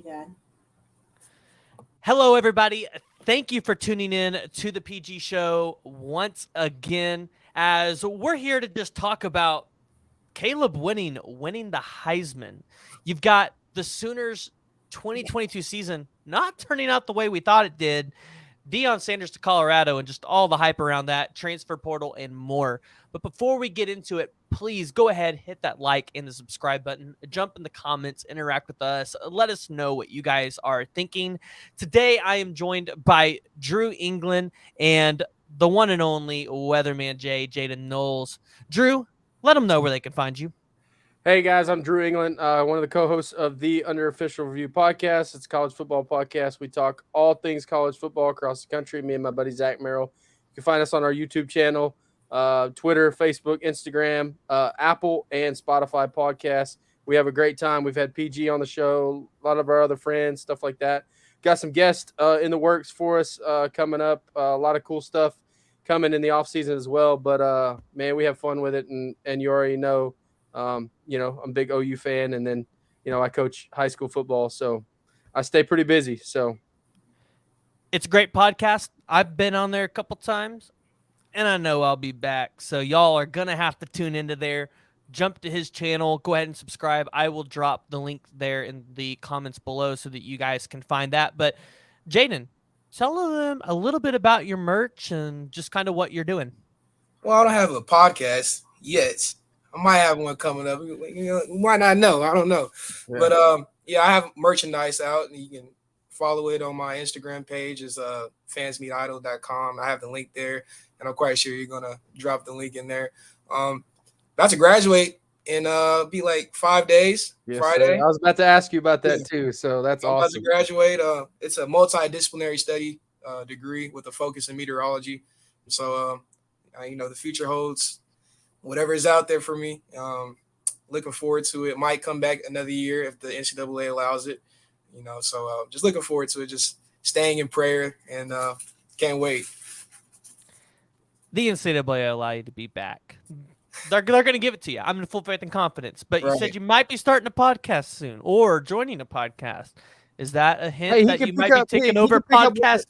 Dad. Hello, everybody. Thank you for tuning in to the PG Show once again, as we're here to just talk about Caleb winning the Heisman. You've got the Sooners 2022 season not turning out the way we thought it did. Deion Sanders to Colorado and just all the hype around that, transfer portal, and more. But before we get into it, please go ahead, hit that like and the subscribe button, jump in the comments, interact with us, let us know what you guys are thinking. Today, I am joined by Drew England and the one and only Weatherman Jaden Knowles. Drew, let them know where they can find you. Hey guys, I'm Drew England, one of the co-hosts of the Under Official Review podcast. It's a college football podcast. We talk all things college football across the country. Me and my buddy Zach Merrill. You can find us on our YouTube channel, Twitter, Facebook, Instagram, Apple, and Spotify podcasts. We have a great time. We've had PG on the show, a lot of our other friends, stuff like that. Got some guests in the works for us coming up. A lot of cool stuff coming in the off season as well. But man, we have fun with it, and you already know. I'm a big OU fan, and then, I coach high school football, so I stay pretty busy. So it's a great podcast. I've been on there a couple times, and I know I'll be back. So y'all are going to have to tune into there. Jump to his channel. Go ahead and subscribe. I will drop the link there in the comments below so that you guys can find that. But Jaden, tell them a little bit about your merch and just kind of what you're doing. Well, I don't have a podcast yet. I might have one coming up. You might not know. I don't know. Yeah. But I have merchandise out, and you can follow it on my Instagram page. Is fansmeetidol.com. I have the link there, and I'm quite sure you're gonna drop the link in there. About to graduate in be like 5 days. Yes, Friday. Sir. I was about to ask you about that too. So that's awesome. About to graduate. It's a multidisciplinary study degree with a focus in meteorology. So the future holds whatever is out there for me. Looking forward to it. Might come back another year if the NCAA allows it. So just looking forward to it. Just staying in prayer, and can't wait. The NCAA allow you to be back. They're going to give it to you. I'm in full faith and confidence. But you said you might be starting a podcast soon or joining a podcast. Is that a hint that you might be taking over podcast?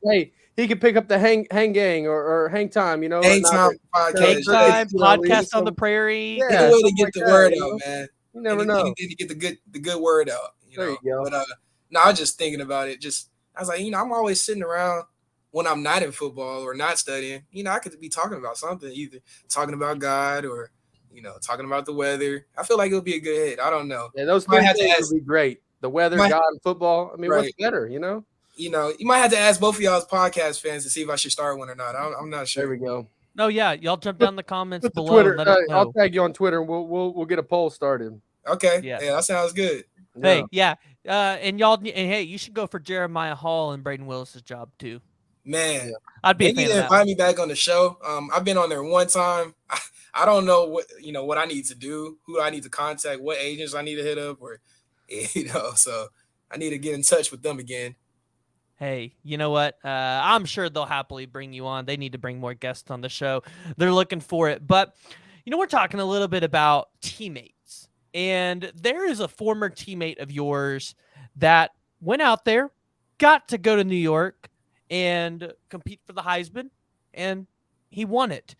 He could pick up the hang gang or hang time, Hang time podcast on the prairie. Yeah, it's a way to get the word out, man. You never know. You need to get the good word out. There you go. But I was just thinking about it. I was like, I'm always sitting around when I'm not in football or not studying. I could be talking about something, either talking about God or talking about the weather. I feel like it'll be a good hit. I don't know. Yeah, those three things would be great. The weather, God, and football. I mean, what's better, you might have to ask both of y'all's podcast fans to see if I should start one or not. I'm not sure. There we go. No, yeah, y'all jump down in the comments below. Twitter, I'll tag you on Twitter, and we'll get a poll started. Okay. Yeah, that sounds good. Hey, yeah, and hey, you should go for Jeremiah Hall and Braden Willis's job too. Man, I'd be. They need to invite me back on the show. I've been on there one time. I don't know what I need to do, who I need to contact, what agents I need to hit up, or so I need to get in touch with them again. Hey, you know what? I'm sure they'll happily bring you on. They need to bring more guests on the show. They're looking for it. But, we're talking a little bit about teammates. And there is a former teammate of yours that went out there, got to go to New York and compete for the Heisman, and he won it.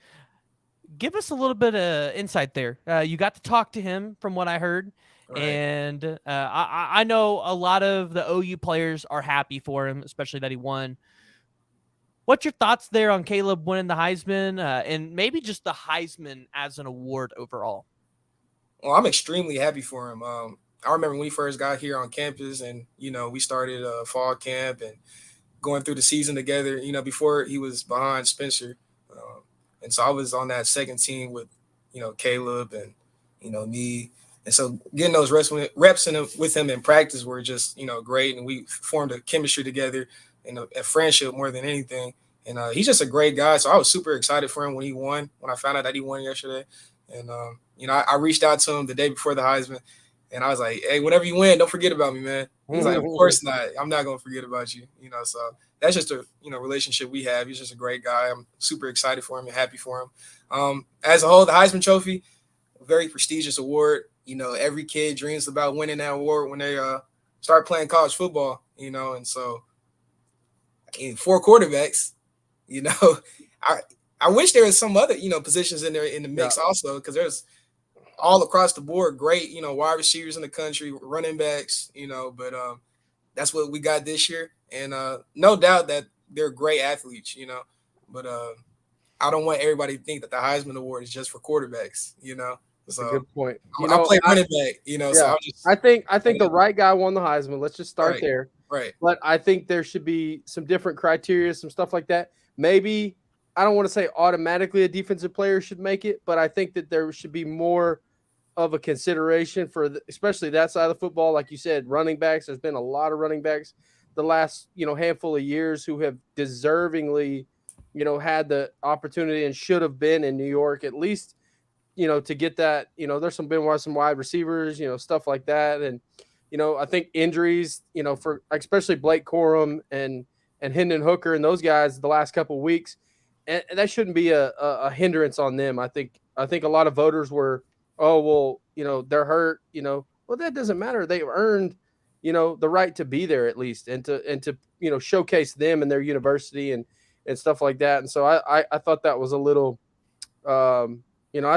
Give us a little bit of insight there. You got to talk to him from what I heard. Right. And I know a lot of the OU players are happy for him, especially that he won. What's your thoughts there on Caleb winning the Heisman and maybe just the Heisman as an award overall? Well, I'm extremely happy for him. I remember when we first got here on campus and, we started fall camp and going through the season together, before he was behind Spencer. And so I was on that second team with, Caleb and, me. And so getting those reps with him in practice were just, great. And we formed a chemistry together and a friendship more than anything. And he's just a great guy. So I was super excited for him when he won, when I found out that he won yesterday. And, I reached out to him the day before the Heisman. And I was like, hey, whenever you win, don't forget about me, man. He's like, of course not. I'm not going to forget about you. So that's just a, relationship we have. He's just a great guy. I'm super excited for him and happy for him. As a whole, the Heisman Trophy, a very prestigious award. Every kid dreams about winning that award when they start playing college football, and so in 4 quarterbacks, you know, I I wish there was some other, positions in there in the Yeah, mix also, because there's all across the board great, wide receivers in the country, running backs, but that's what we got this year. And no doubt that they're great athletes, but I don't want everybody to think that the Heisman Award is just for quarterbacks, that's a So good point. I play running back, so Yeah, I'm just I think the right guy won the Heisman. Let's just start right, there. right, But I think there should be some different criteria, some stuff like that. Maybe I don't want to say automatically a defensive player should make it, but I think that there should be more of a consideration for especially that side of the football. Like you said, running backs. There's been a lot of running backs the last handful of years who have deservingly had the opportunity and should have been in New York at least to get that, there's some wide receivers, stuff like that. And, I think injuries, for especially Blake Corum and Hendon Hooker and those guys the last couple of weeks, and that shouldn't be a hindrance on them. I think a lot of voters were, oh, well, they're hurt, well, that doesn't matter. They earned, the right to be there at least and to showcase them and their university and stuff like that. And so I thought that was a little, I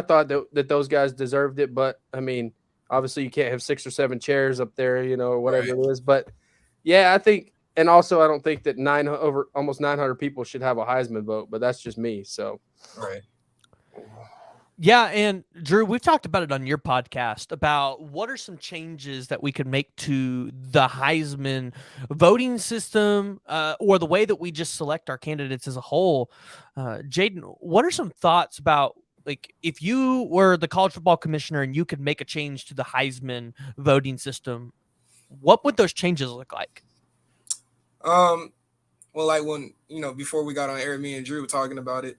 thought that those guys deserved it, but I mean, obviously you can't have 6 or 7 chairs up there, or whatever right, it is. But yeah, I think, and also I don't think that almost 900 people should have a Heisman vote, but that's just me. So right. Yeah, and Drew, we've talked about it on your podcast about what are some changes that we could make to the Heisman voting system, or the way that we just select our candidates as a whole. Jaden, what are some thoughts about, like, if you were the college football commissioner and you could make a change to the Heisman voting system, what would those changes look like? Um, well, like when before we got on air, me and Drew were talking about it.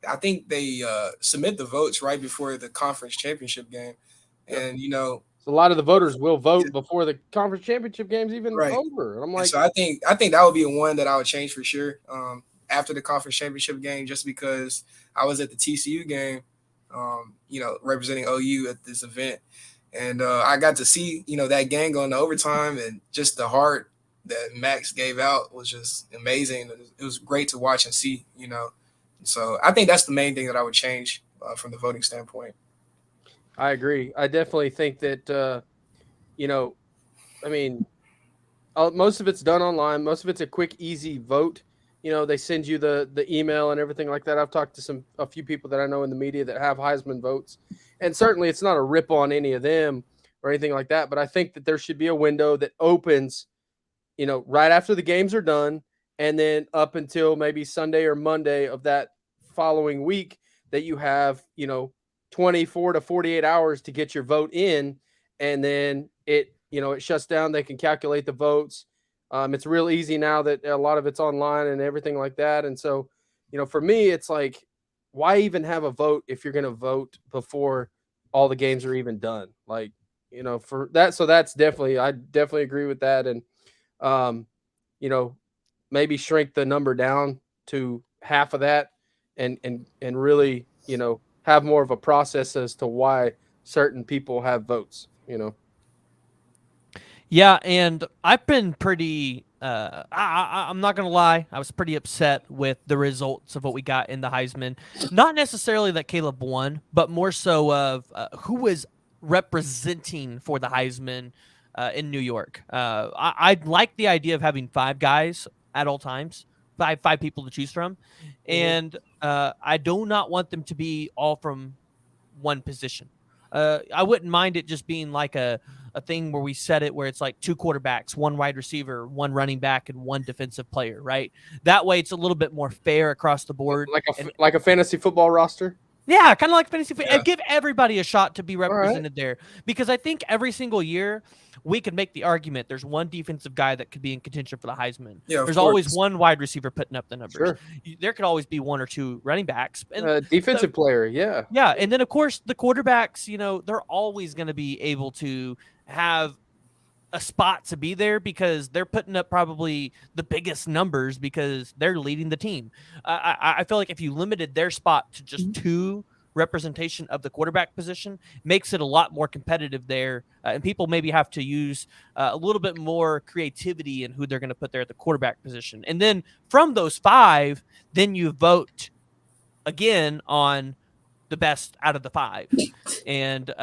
I think they submit the votes right before the conference championship game, yep. and So a lot of the voters will vote before the conference championship game's even right. over. And I'm And like, so I think that would be one that I would change for sure. After the conference championship game, just because I was at the TCU game, representing OU at this event, and I got to see that game going to overtime, and just the heart that Max gave out was just amazing. It was great to watch and see. So I think that's the main thing that I would change from the voting standpoint. I agree. I definitely think that, I mean, most of it's done online. Most of it's a quick, easy vote. They send you the email and everything like that. I've talked to a few people that I know in the media that have Heisman votes, and certainly it's not a rip on any of them or anything like that. But I think that there should be a window that opens, right after the games are done, and then up until maybe Sunday or Monday of that following week, that you have 24 to 48 hours to get your vote in, and then it shuts down. They can calculate the votes. It's real easy now that a lot of it's online and everything like that. And so, for me, it's like, why even have a vote if you're going to vote before all the games are even done? Like, for that. So I definitely agree with that. And, maybe shrink the number down to half of that and really, have more of a process as to why certain people have votes, Yeah, and I've been pretty. I'm not gonna lie. I was pretty upset with the results of what we got in the Heisman. Not necessarily that Caleb won, but more so of who was representing for the Heisman in New York. I like the idea of having 5 guys at all times, five people to choose from, and I do not want them to be all from one position. I wouldn't mind it just being like a thing where we set it where it's like 2 quarterbacks, 1 wide receiver, 1 running back, and 1 defensive player, right? That way it's a little bit more fair across the board. Like a fantasy football roster. Yeah, kind of like fantasy. Yeah. Give everybody a shot to be represented there, because I think every single year we could make the argument there's 1 defensive guy that could be in contention for the Heisman. Yeah, there's always 1 wide receiver putting up the numbers. Sure. There could always be 1 or 2 running backs. And defensive player, yeah. Yeah, and then of course the quarterbacks, they're always going to be able to have a spot to be there because they're putting up probably the biggest numbers because they're leading the team. I feel like if you limited their spot to just 2 representation of the quarterback position makes it a lot more competitive there. And people maybe have to use a little bit more creativity in who they're going to put there at the quarterback position. And then from those 5, then you vote again on the best out of the 5. And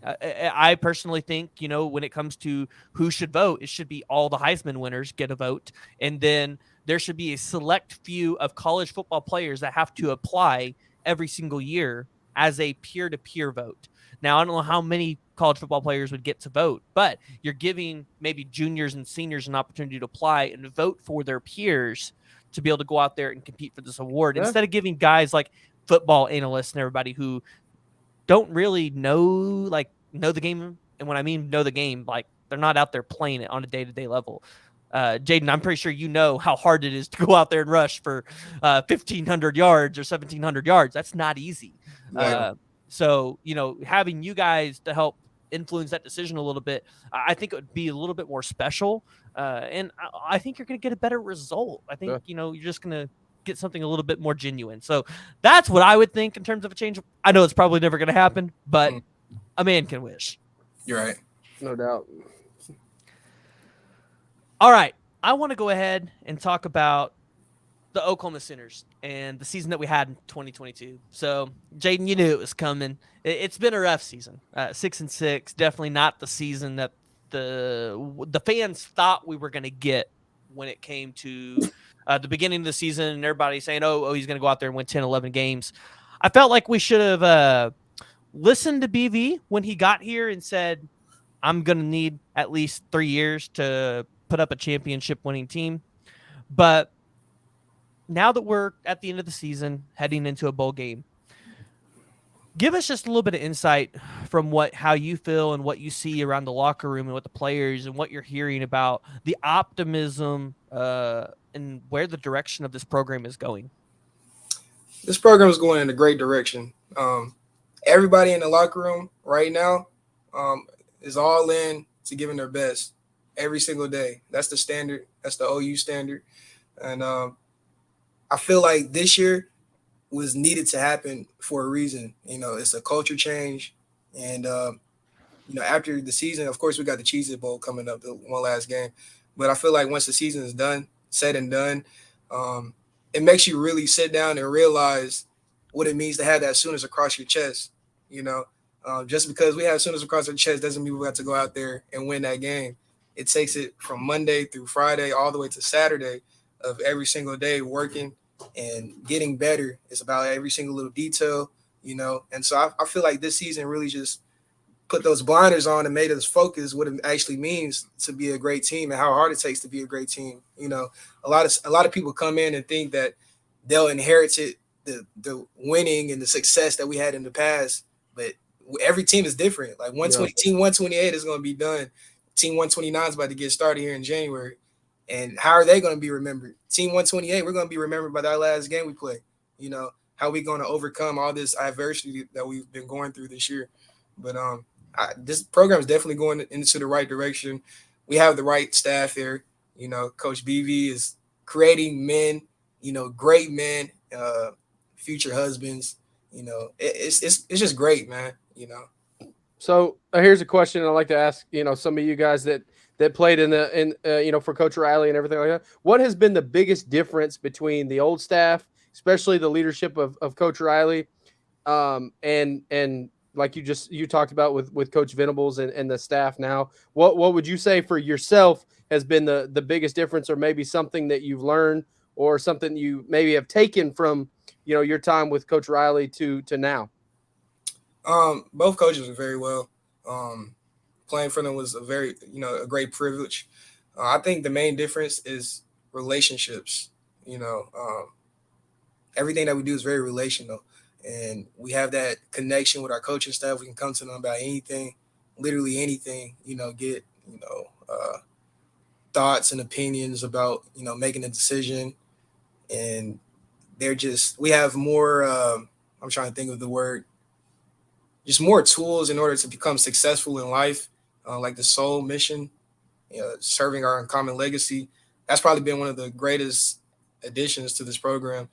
I personally think, when it comes to who should vote, it should be all the Heisman winners get a vote. And then there should be a select few of college football players that have to apply every single year as a peer-to-peer vote. Now, I don't know how many college football players would get to vote, but you're giving maybe juniors and seniors an opportunity to apply and vote for their peers to be able to go out there and compete for this award, instead of giving guys like football analysts and everybody who don't really know the game. And when I mean know the game, like they're not out there playing it on a day-to-day level. Jaden, I'm pretty sure you know how hard it is to go out there and rush for 1,500 yards or 1,700 yards. That's not easy. So, having you guys to help influence that decision a little bit, I think it would be a little bit more special. And I think you're going to get a better result. I think, you're just going to get something a little bit more genuine. So that's what I would think in terms of a change. I know it's probably never going to happen, but a man can wish. You're right. No doubt. All right. I want to go ahead and talk about the Oklahoma Sooners and the season that we had in 2022. So, Jaden, you knew it was coming. It's been a rough season. 6-6, definitely not the season that the fans thought we were going to get when it came to the beginning of the season, and everybody saying, oh, he's going to go out there and win 10, 11 games. I felt like we should have listened to BV when he got here and said, I'm going to need at least 3 years to put up a championship winning team. But now that we're at the end of the season, heading into a bowl game, give us just a little bit of insight from how you feel and what you see around the locker room and what the players and what you're hearing about the optimism and where the direction of this program is going. This program is going in a great direction. Everybody in the locker room right now is all in to giving their best every single day. That's the standard. That's the OU standard. And I feel like this year was needed to happen for a reason. It's a culture change. And, after the season, of course, we got the Cheez-It Bowl coming up, the one last game. But I feel like once the season is done, said and done, it makes you really sit down and realize what it means to have that Sooners across your chest. Just because we have Sooners across our chest doesn't mean we have to go out there and win that game. It takes it from Monday through Friday all the way to Saturday of every single day working and getting better. It's about every single little detail, And so I feel like this season really just put those blinders on and made us focus what it actually means to be a great team and how hard it takes to be a great team. A lot of people come in and think that they'll inherit the winning and the success that we had in the past, but every team is different. Like Team 128 is going to be done. Team 129 is about to get started here in January. And how are they going to be remembered? Team 128, we're going to be remembered by that last game we play. How are we going to overcome all this adversity that we've been going through this year? But this program is definitely going into the right direction. We have the right staff here. Coach BV is creating men, great men, future husbands. It's just great, man. So here's a question I'd like to ask, some of you guys that played for Coach Riley and everything like that. What has been the biggest difference between the old staff, especially the leadership of Coach Riley, and like you talked about with Coach Venables and the staff now? What would you say for yourself has been the biggest difference, or maybe something that you've learned, or something you maybe have taken from your time with Coach Riley to now? Both coaches are very well. Playing for them was a great privilege. I think the main difference is relationships. Everything that we do is very relational, and we have that connection with our coaching staff. We can come to them about anything, literally anything. Get thoughts and opinions about making a decision, and we have more. I'm trying to think of the word. Just more tools in order to become successful in life, like the soul mission, serving our common legacy. That's probably been one of the greatest additions to this program.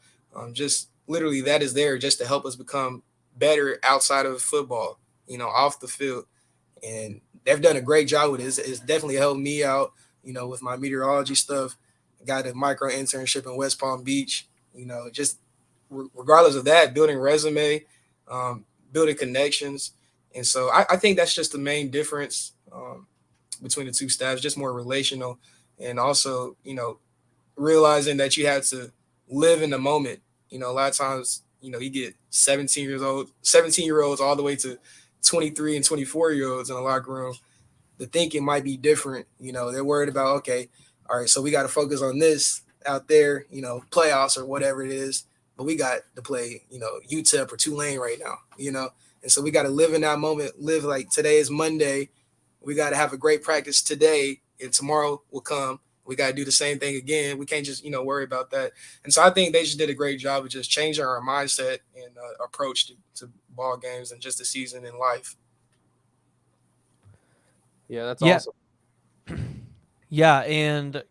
Just literally that is there just to help us become better outside of football, off the field. And they've done a great job with it. It's definitely helped me out, with my meteorology stuff. Got a micro internship in West Palm Beach, just regardless of that, building resume, building connections. And so I think that's just the main difference between the two staffs, just more relational. And also, realizing that you have to live in the moment. A lot of times, you get 17-year-olds all the way to 23 and 24-year-olds in the locker room. The thinking might be different. They're worried about, okay, all right, so we got to focus on this out there, playoffs or whatever it is. But we got to play, UTEP or Tulane right now, And so we got to live in that moment, live like today is Monday. We got to have a great practice today, and tomorrow will come. We got to do the same thing again. We can't just, worry about that. And so I think they just did a great job of just changing our mindset and approach to ball games and just the season in life. Yeah, that's awesome. Yeah, and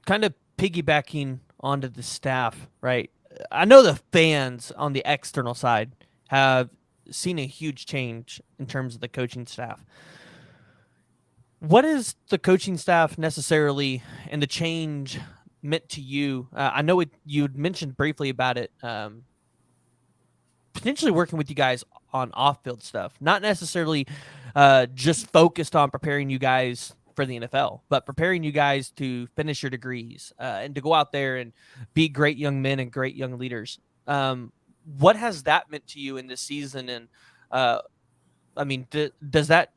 kind of piggybacking onto the staff, right? I know the fans on the external side have seen a huge change in terms of the coaching staff. What is the coaching staff necessarily and the change meant to you? I know you'd mentioned briefly about it, potentially working with you guys on off-field stuff, not necessarily just focused on preparing you guys for the NFL, but preparing you guys to finish your degrees and to go out there and be great young men and great young leaders. What has that meant to you in this season? And does that?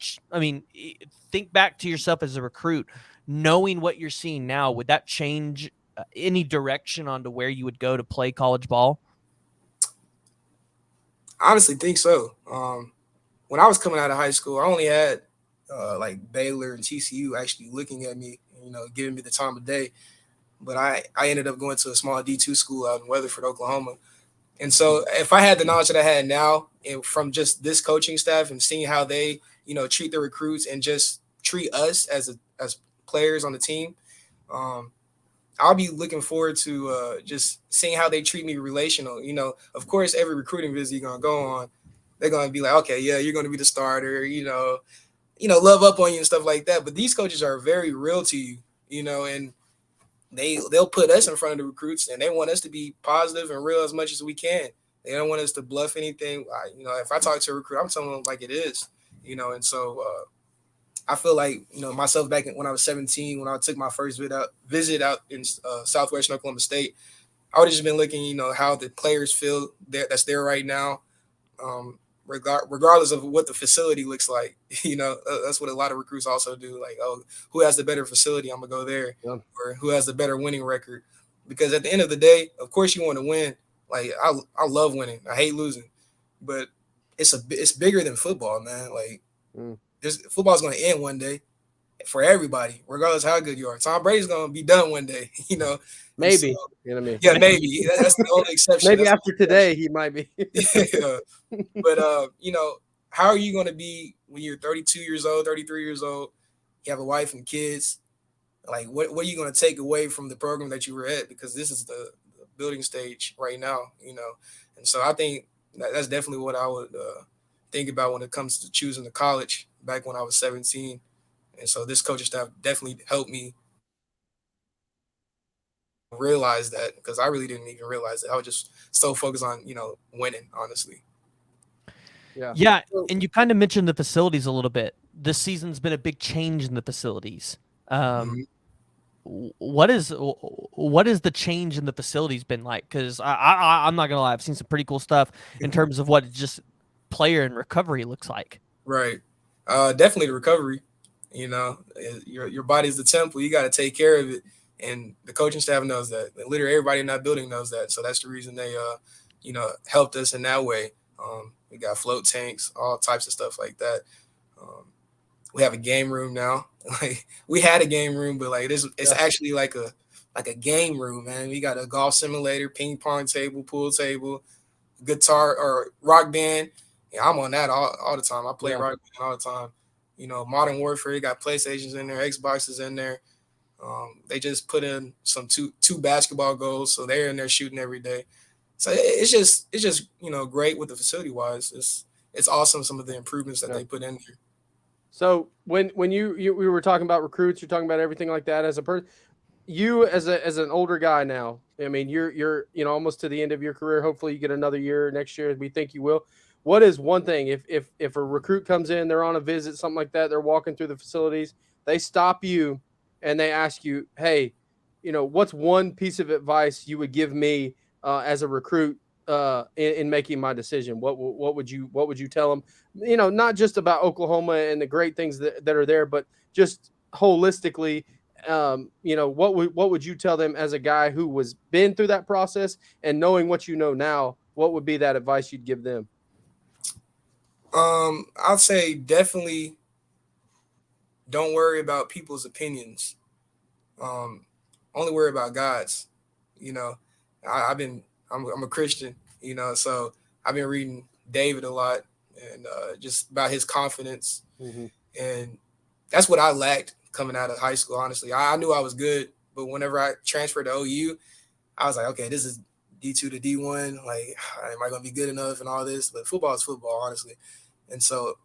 Think back to yourself as a recruit, knowing what you're seeing now. Would that change any direction onto where you would go to play college ball? I honestly think so. When I was coming out of high school, I only had like Baylor and TCU actually looking at me, giving me the time of day. But I ended up going to a small D2 school out in Weatherford, Oklahoma. And so if I had the knowledge that I had now and from just this coaching staff and seeing how they, treat the recruits and just treat us as players on the team, I'll be looking forward to just seeing how they treat me relational. Of course, every recruiting visit you're going to go on, they're going to be like, okay, yeah, you're going to be the starter, love up on you and stuff like that. But these coaches are very real to you, and they'll put us in front of the recruits, and they want us to be positive and real as much as we can. They don't want us to bluff anything. If I talk to a recruit, I'm telling them like it is, and so I feel like, myself back when I was 17, when I took my first visit out in Southwestern Oklahoma State, I would have just been looking, how the players feel that's there right now, regardless of what the facility looks like. That's what a lot of recruits also do. Like, oh, who has the better facility? I'm going to go there. Yeah. Or who has the better winning record? Because at the end of the day, of course you want to win. Like, I love winning. I hate losing. But it's bigger than football, man. Like, football's going to end one day for everybody, regardless of how good you are. Tom Brady's going to be done one day, Maybe. So, you know what I mean? Yeah, maybe. That's the only exception. Maybe after today, he might be. Yeah. But, how are you going to be when you're 32 years old, 33 years old, you have a wife and kids? Like, what are you going to take away from the program that you were at? Because this is the building stage right now, And so I think that's definitely what I would think about when it comes to choosing the college back when I was 17. And so this coaching staff definitely helped me realize that, because I really didn't even realize it. I was just so focused on, winning, honestly. Yeah, and you kind of mentioned the facilities a little bit. This season's been a big change in the facilities. What is the change in the facilities been like? Because I'm not gonna lie, I've seen some pretty cool stuff in terms of what just player and recovery looks like. Right. Definitely the recovery. Your body's the temple. You got to take care of it, and the coaching staff knows that. Literally everybody in that building knows that. So that's the reason they helped us in that way. We got float tanks, all types of stuff like that. We have a game room now. Like, we had a game room, but like it's actually like a game room, man. We got a golf simulator, ping pong table, pool table, guitar or rock band. Yeah, I'm on that all the time. I play rock band all the time. Modern Warfare, you got PlayStations in there, Xboxes in there. They just put in some two basketball goals, so they're in there shooting every day. So it's just great with the facility wise. It's awesome some of the improvements that they put in here. So when we were talking about recruits, you're talking about everything like that as a person. You as an older guy now, I mean, you're almost to the end of your career. Hopefully, you get another year next year. We think you will. What is one thing if a recruit comes in, they're on a visit, something like that, they're walking through the facilities, they stop you and they ask you, hey, what's one piece of advice you would give me as a recruit in making my decision? What would you tell them? Not just about Oklahoma and the great things that are there, but just holistically. What would you tell them as a guy who was been through that process and knowing what you know now? What would be that advice you'd give them? I'd say definitely don't worry about people's opinions. Only worry about God's. You know, I'm a Christian. So I've been reading David a lot and just about his confidence, and that's what I lacked coming out of high school. Honestly, I knew I was good, but whenever I transferred to OU, I was like, okay, this is D2 to D1. Like, am I gonna be good enough and all this? But football is football, honestly. And so,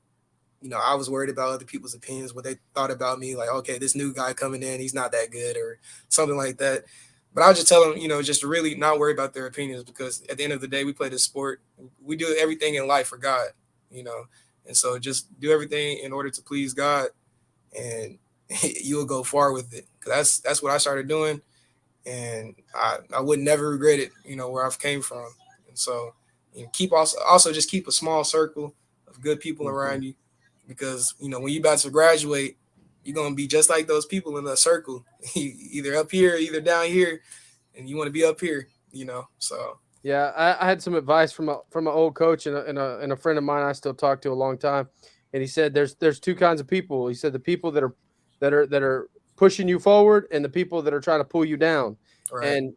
I was worried about other people's opinions, what they thought about me. Like, okay, this new guy coming in, he's not that good, or something like that. But I would just tell them, just to really not worry about their opinions, because at the end of the day, we play this sport. We do everything in life for God, and so just do everything in order to please God, and you'll go far with it. Because that's what I started doing, and I would never regret it. Where I've came from, and so keep also just keep a small circle of good people around you, because when you're about to graduate, you're gonna be just like those people in the circle, either up here, either down here, and you want to be up here. So. Yeah, I had some advice from an old coach and a friend of mine I still talk to a long time, and he said there's two kinds of people. He said the people that are pushing you forward and the people that are trying to pull you down, Right. and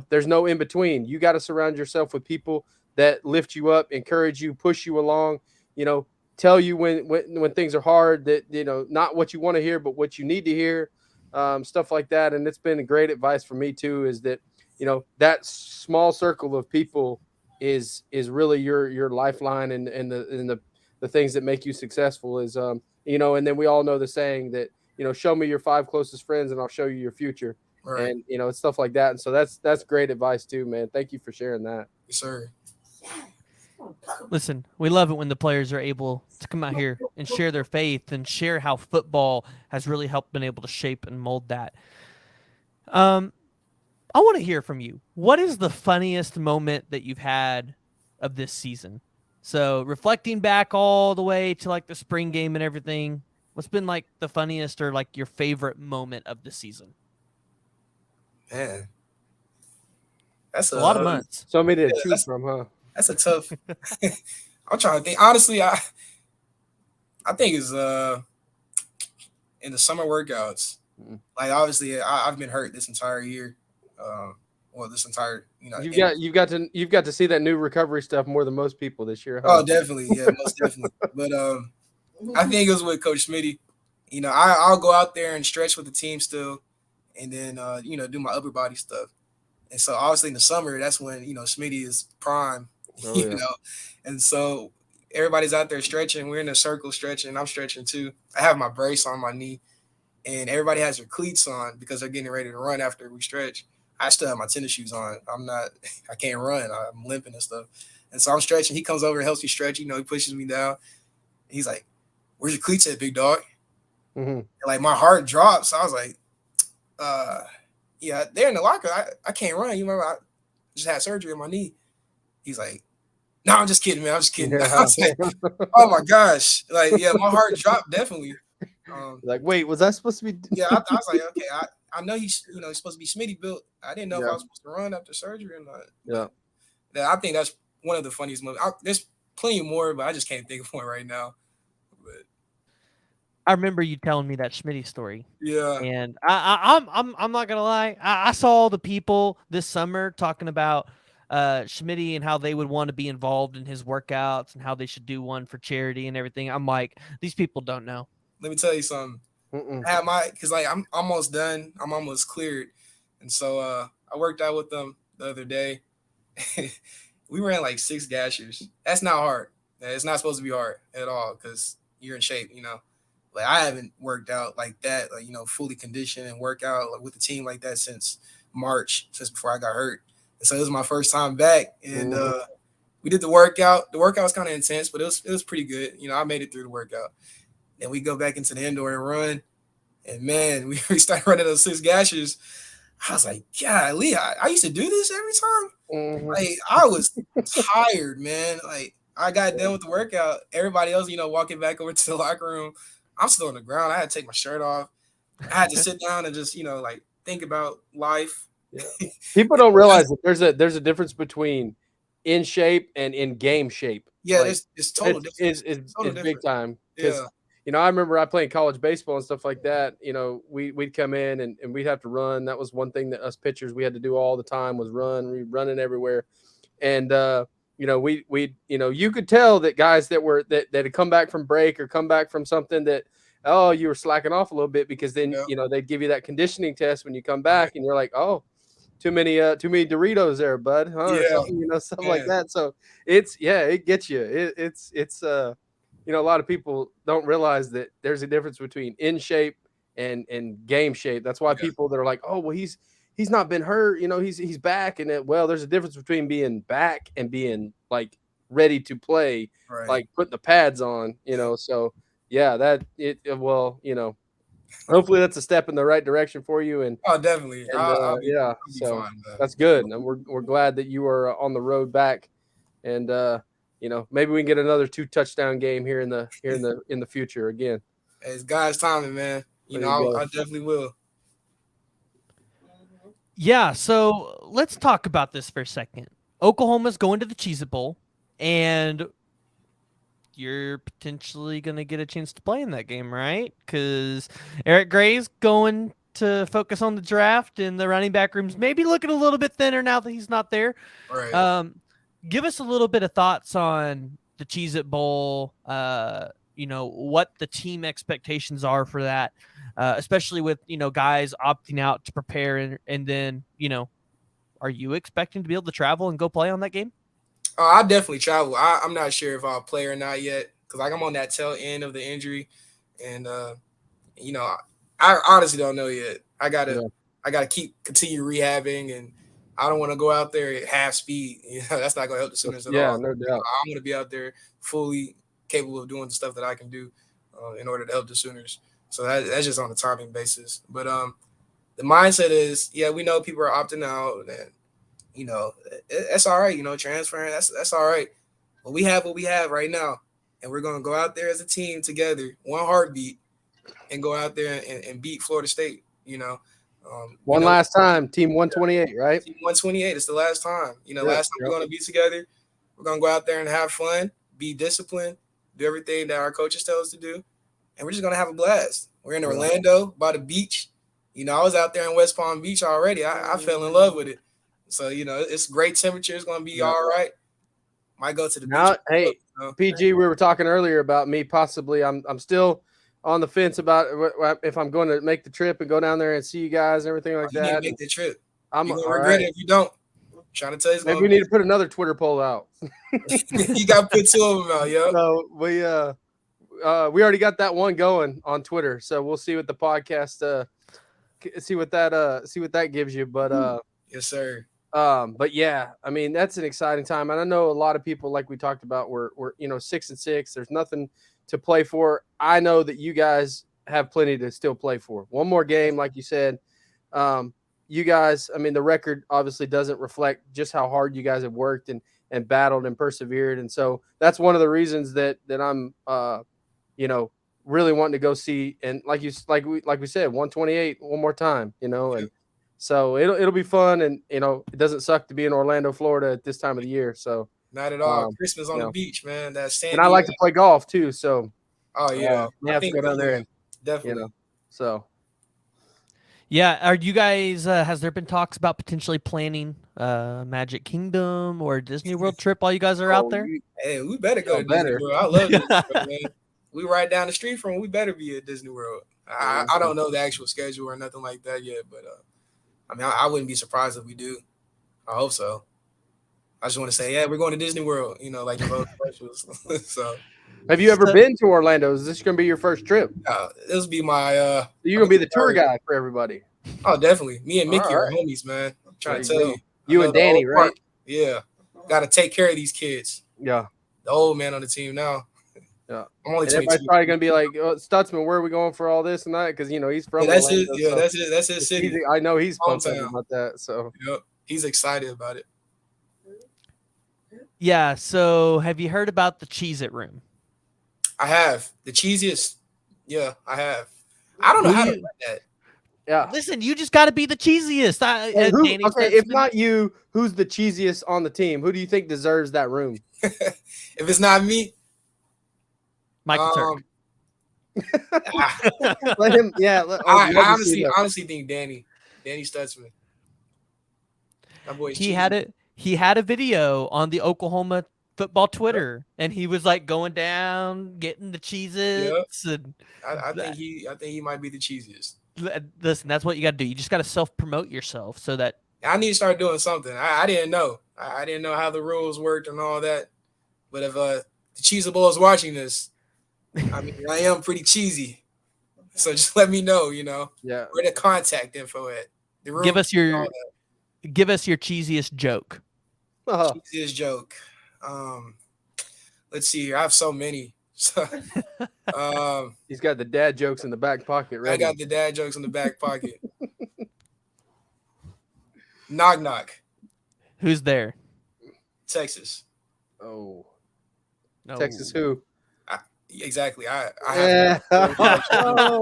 there's no in between. You got to surround yourself with people that lift you up, encourage you, push you along. Tell you when things are hard, that not what you want to hear, but what you need to hear, stuff like that. And it's been great advice for me too. Is that that small circle of people is really your lifeline, and the things that make you successful is and then we all know the saying that show me your 5 closest friends and I'll show you your future. Right. And it's stuff like that. And so that's great advice too, man. Thank you for sharing that. Yes, sir. Listen, we love it when the players are able to come out here and share their faith and share how football has really helped been able to shape and mold that. I want to hear from you. What is the funniest moment that you've had of this season? So reflecting back all the way to like the spring game and everything, what's been like the funniest or like your favorite moment of the season? Man, that's A lot of months. So many to choose from, huh? That's a tough. I'm trying to think. Honestly, I think it's in the summer workouts. Like obviously, I've been hurt this entire year. This entire you've got to see that new recovery stuff more than most people this year. Huh? Oh, definitely, yeah, most definitely. But I think it was with Coach Smitty. I'll go out there and stretch with the team still, and then do my upper body stuff. And so obviously in the summer, that's when Smitty is prime. And so everybody's out there stretching. We're in a circle stretching. I'm stretching too. I have my brace on my knee, and everybody has their cleats on because they're getting ready to run after we stretch. I still have my tennis shoes on. I can't run. I'm limping and stuff. And so I'm stretching. He comes over and helps me stretch. He pushes me down. And he's like, "Where's your cleats at, big dog?" And like my heart drops. I was like, yeah, they're in the locker. I can't run. You remember I just had surgery on my knee. He's like, "No, I'm just kidding, man. I'm just kidding." Yeah. I was like, "Oh my gosh!" Like, yeah, my heart dropped definitely. Like, wait, was I supposed to be? Yeah, I was like, okay, I know he's supposed to be Smitty built. I didn't know if I was supposed to run after surgery or not. Yeah, I think that's one of the funniest moments. There's plenty more, but I just can't think of one right now. But I remember you telling me that Smitty story. Yeah, and I'm not gonna lie. I saw all the people this summer talking about Schmitty and how they would want to be involved in his workouts and how they should do one for charity and everything. I'm like, these people don't know. Let me tell you something. I have because like I'm almost done. I'm almost cleared, and so I worked out with them the other day, we ran like 6 gashers. That's not hard. It's not supposed to be hard at all because you're in shape, Like I haven't worked out like that, like fully conditioned and work out like, with the team like that since March, since before I got hurt. And so it was my first time back, and we did the workout. The workout was kind of intense, but it was pretty good. I made it through the workout. Then we go back into the indoor and run, and man, we started running those 6 gashers. I was like, golly, I used to do this every time. Like I was tired, man. Like I got done with the workout. Everybody else, walking back over to the locker room. I'm still on the ground. I had to take my shirt off. I had to sit down and just, like think about life. Yeah. People don't realize that there's a difference between in shape and in game shape. Yeah, like, it's total difference. It's total big time. Because Yeah. I remember I playing college baseball and stuff like that. We'd come in and we'd have to run. That was one thing that us pitchers we had to do all the time was run. We running everywhere, and you could tell that guys that had come back from break or come back from something that you were slacking off a little bit because then they'd give you that conditioning test when you come back and you're like too many Doritos there, bud, huh? Or something like that. So it gets you. It's a lot of people don't realize that there's a difference between in shape and game shape. That's why people that are like, oh, well, he's not been hurt, he's back. And there's a difference between being back and being like ready to play, like putting the pads on, So hopefully that's a step in the right direction for you. And definitely. I'll be fine. That's good. And we're glad that you are on the road back. And maybe we can get another 2 touchdown game here in the future again. It's God's timing, man. I definitely will. Yeah, so let's talk about this for a second. Oklahoma's going to the Cheez-It Bowl, and you're potentially going to get a chance to play in that game, right? Because Eric Gray's going to focus on the draft, and the running back room's maybe looking a little bit thinner now that he's not there. Right. Give us a little bit of thoughts on the Cheez-It Bowl, what the team expectations are for that, especially with, guys opting out to prepare. And then, are you expecting to be able to travel and go play on that game? I definitely travel. I'm not sure if I'll play or not yet because I'm on that tail end of the injury, and I honestly don't know yet. I gotta continue rehabbing, and I don't want to go out there at half speed. That's not gonna help the Sooners at all. No doubt. I'm gonna be out there fully capable of doing the stuff that I can do in order to help the Sooners. So that's just on a timing basis. But the mindset is, we know people are opting out, and that's all right. Transferring, that's all right. But we have what we have right now, and we're gonna go out there as a team together, one heartbeat, and go out there and beat Florida State. One last time, Team 128, right? Team 128. It's the last time. Last time we're gonna be together. We're gonna go out there and have fun, be disciplined, do everything that our coaches tell us to do, and we're just gonna have a blast. We're in Orlando by the beach. I was out there in West Palm Beach already. I fell in love with it. So it's great temperature. It's gonna be all right. Might go to the beach. Hey, PG, we were talking earlier about me possibly. I'm still on the fence about if I'm going to make the trip and go down there and see you guys and everything like that. You need to make the trip. I'm gonna regret it if you don't. I'm trying to tell you. Maybe we need to put another Twitter poll out. You got to put 2 of them out, yo. So we already got that one going on Twitter. So we'll see what the podcast see what that gives you. But yes, sir. But yeah, I mean, that's an exciting time. And I know a lot of people, like we talked about, were 6-6. There's nothing to play for. I know that you guys have plenty to still play for. One more game, like you said. You guys, I mean, the record obviously doesn't reflect just how hard you guys have worked and battled and persevered. And so that's one of the reasons that I'm really wanting to go see. And like we said, 128 one more time, and so it'll be fun, and it doesn't suck to be in Orlando, Florida at this time of the year. So not at all. Christmas on the beach, man. That's sandy. And I like to play golf too. So we have to go down there and definitely. So yeah, are you guys? Has there been talks about potentially planning Magic Kingdom or Disney World trip while you guys are out there? Hey, we better go to Disney World. I love Disney World, man. We right down the street from. We better be at Disney World. I don't know the actual schedule or nothing like that yet, but I mean, I wouldn't be surprised if we do. I hope so. I just want to say, yeah, we're going to Disney World, you know, like in those commercials. So Have you ever been to Orlando? Is this going to be your first trip? this will be my You're going to be the tour guy for everybody. Oh, definitely. Me and Mickey All are right. homies, man. I'm trying There to tell go. you. You and Danny, right? Yeah. Got to take care of these kids. Yeah. The old man on the team now. Yeah. I'm only and 22. everybody's probably going to be like, oh, Stutzman, where are we going for all this and that? Because, you know, he's from that's Orlando. it. Yeah, so that's it. That's his city. I know he's pumped up Hometown. about that. So Yep. He's excited about it. Yeah. So, have you heard about the Cheez-It room? I have. The cheesiest. Yeah, I have. I don't know how to run that. yeah. Listen, you just got to be the cheesiest. If not you, who's the cheesiest on the team? Who do you think deserves that room? If it's not me, Michael Turk. Let him. Yeah. I honestly think Danny Stutzman. That boy's He had a video on the Oklahoma football Twitter, and he was like going down, getting the Cheez-Its. Yep. And I think he might be the cheesiest. Listen, that's what you got to do. You just got to self-promote yourself so that I need to start doing something. I didn't know. I didn't know how the rules worked and all that. But if the Cheesable is watching this, I mean, I am pretty cheesy. So just let me know, you know. Yeah. Where the contact info at. The room, give us your cheesiest joke. Cheesiest joke. Let's see here. I have so many. So, he's got the dad jokes in the back pocket, right? I got the dad jokes in the back pocket. Knock knock. Who's there? Texas. Oh. No. Texas who? Exactly. I have no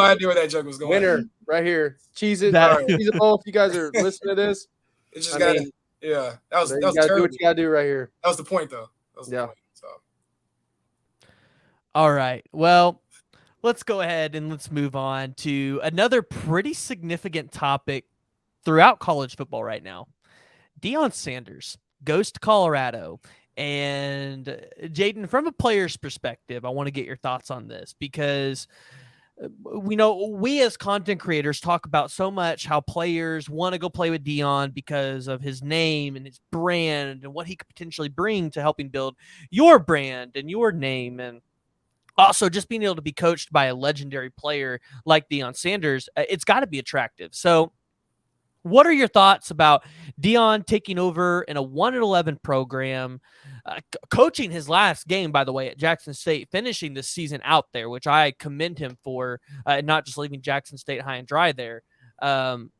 idea where that joke was going. Winner right here. Cheese it. Cheese it both. You guys are listening to this. It's just gotta. Yeah, that was terrible. Do what you gotta do right here. That was the point, though. That was the point, so. All right. Well, let's go ahead and let's move on to another pretty significant topic throughout college football right now. Deion Sanders goes to Colorado. And Jaden, from a player's perspective, I want to get your thoughts on this because we as content creators talk about so much how players want to go play with Deion because of his name and his brand and what he could potentially bring to helping build your brand and your name. And also just being able to be coached by a legendary player like Deion Sanders, it's got to be attractive. So what are your thoughts about Deion taking over in a 1-11 program, coaching his last game, by the way, at Jackson State, finishing this season out there, which I commend him for, not just leaving Jackson State high and dry there.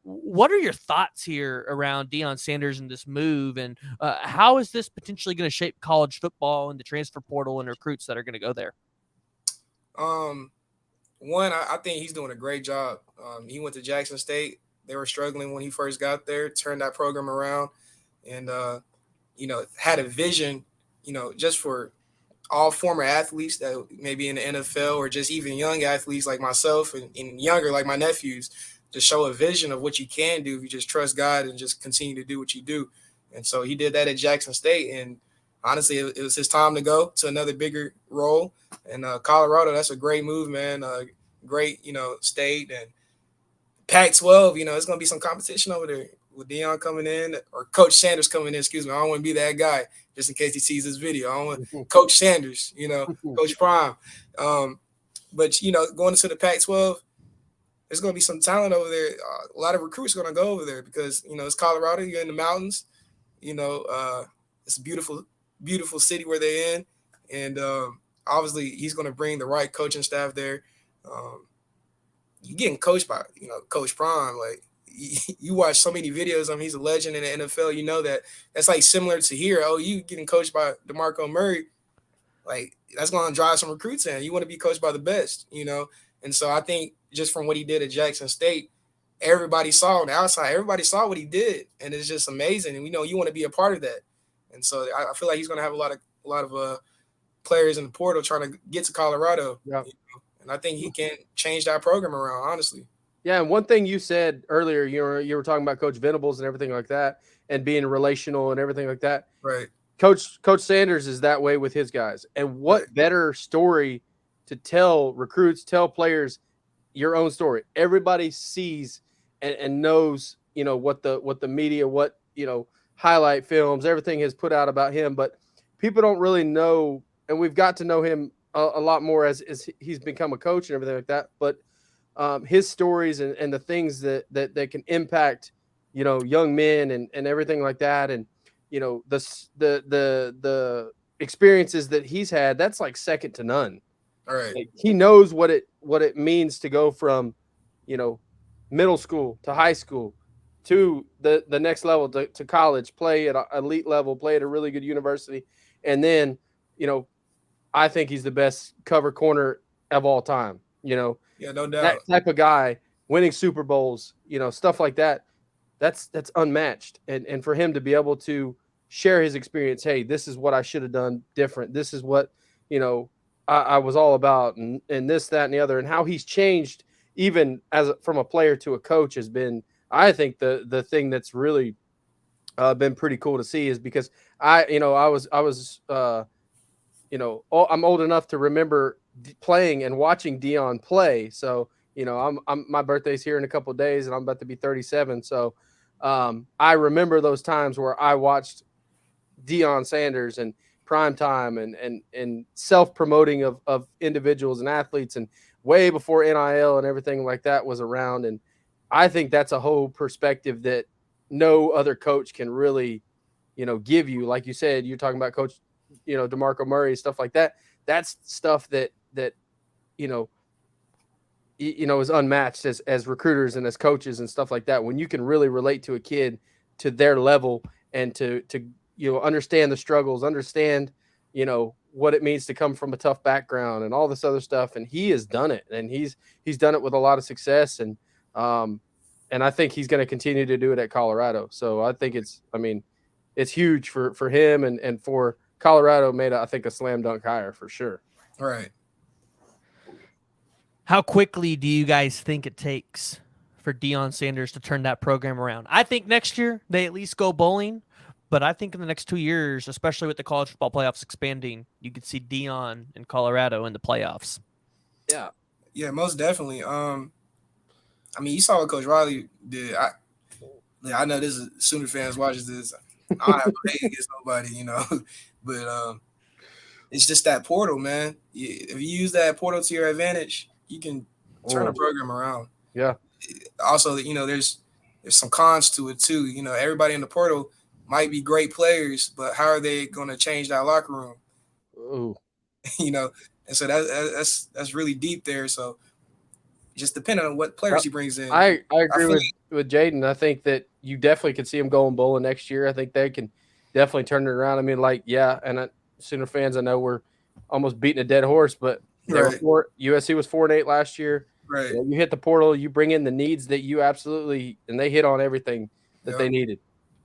What are your thoughts here around Deion Sanders and this move, and how is this potentially going to shape college football and the transfer portal and recruits that are going to go there? One, I think he's doing a great job. He went to Jackson State. They were struggling when he first got there, turned that program around, and, had a vision, just for all former athletes that may be in the NFL or just even young athletes like myself and younger like my nephews, to show a vision of what you can do if you just trust God and just continue to do what you do. And so he did that at Jackson State, and honestly, it was his time to go to another bigger role. And Colorado, that's a great move, man. Great, state, and Pac-12, it's going to be some competition over there with Deion coming in or Coach Sanders coming in. Excuse me. I don't want to be that guy just in case he sees this video. I don't want Coach Sanders, Coach Prime. But, going into the Pac-12, there's going to be some talent over there. A lot of recruits are going to go over there because, it's Colorado. You're in the mountains. It's a beautiful, beautiful city where they're in. And obviously he's going to bring the right coaching staff there. You're getting coached by, Coach Prime. Like, you watch so many videos of him. He's a legend in the NFL. You know that's like similar to here. Oh, you getting coached by DeMarco Murray. Like, that's going to drive some recruits in. You want to be coached by the best, And so I think just from what he did at Jackson State, everybody saw on the outside. Everybody saw what he did, and it's just amazing. And you want to be a part of that. And so I feel like he's going to have a lot of players in the portal trying to get to Colorado. Yeah. And I think he can change that program around, honestly. Yeah, and one thing you said earlier, you were talking about Coach Venables and everything like that, and being relational and everything like that. Right. Coach Sanders is that way with his guys. And what better story to tell recruits, tell players your own story. Everybody sees and knows, what the media, highlight films, everything has put out about him, but people don't really know, and we've got to know him a lot more as he's become a coach and everything like that. But his stories and the things that can impact, young men and everything like that, and the experiences that he's had, that's like second to none. All right. Like, he knows what it means to go from, middle school to high school to the next level to college, play at an elite level, play at a really good university, and then, I think he's the best cover corner of all time. Yeah, no That doubt. type of guy winning Super Bowls, stuff like that. That's unmatched. And for him to be able to share his experience, hey, this is what I should have done different. This is what, I was all about, and this, that, and the other, and how he's changed even from a player to a coach has been, I think, the thing that's really been pretty cool to see, is because I was I'm old enough to remember playing and watching Deion play. So, I'm my birthday's here in a couple of days, and I'm about to be 37. So, I remember those times where I watched Deion Sanders and prime time and self-promoting of individuals and athletes, and way before NIL and everything like that was around. And I think that's a whole perspective that no other coach can really, give you. Like you said, you're talking about Coach, DeMarco Murray, stuff like that. That's stuff that is unmatched as recruiters and as coaches and stuff like that. When you can really relate to a kid to their level, and to understand the struggles, understand what it means to come from a tough background and all this other stuff. And he has done it, and he's done it with a lot of success. And I think he's going to continue to do it at Colorado. So I think it's huge for him, and for Colorado made, I think, a slam dunk hire for sure. All right. How quickly do you guys think it takes for Deion Sanders to turn that program around? I think next year they at least go bowling, but I think in the next 2 years, especially with the college football playoffs expanding, you could see Deion in Colorado in the playoffs. Yeah. Yeah, most definitely. You saw what Coach Riley did. I know this is Sooner fans watches this. I don't have a hate against nobody, but it's just that portal, man. If you use that portal to your advantage, you can turn a program around. Yeah. Also, there's some cons to it too. Everybody in the portal might be great players, but how are they going to change that locker room? Ooh. And so that's really deep there. So just depending on what players he brings in. I agree with Jaden. I think that you definitely can see him going bowling next year. I think they can definitely turn it around. And Sooner fans, I know we're almost beating a dead horse, but USC was 4-8 last year. Right. You hit the portal, you bring in the needs that you absolutely, and they hit on everything that they needed.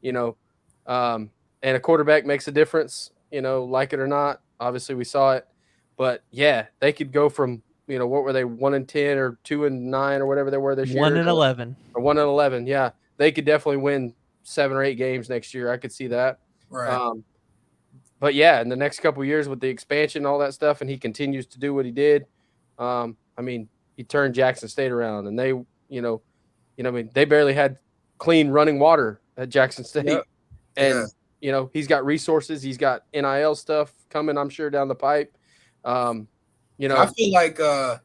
And a quarterback makes a difference. Like it or not. Obviously, we saw it, but yeah, they could go from what were they, 1-10 or 2-9 or whatever they were this year, 1-11 or 1-11. Yeah, they could definitely win 7 or 8 games next year. I could see that. Right. But yeah, in the next couple of years with the expansion and all that stuff, and he continues to do what he did. He turned Jackson State around, and they, they barely had clean running water at Jackson State. Yep. And he's got resources, he's got NIL stuff coming, I'm sure, down the pipe. I feel like a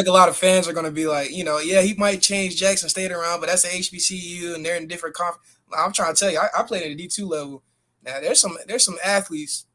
lot of fans are going to be like, he might change Jackson State around, but that's an HBCU and they're in different conference. I'm trying to tell you, I played at the D2 level. Now there's some athletes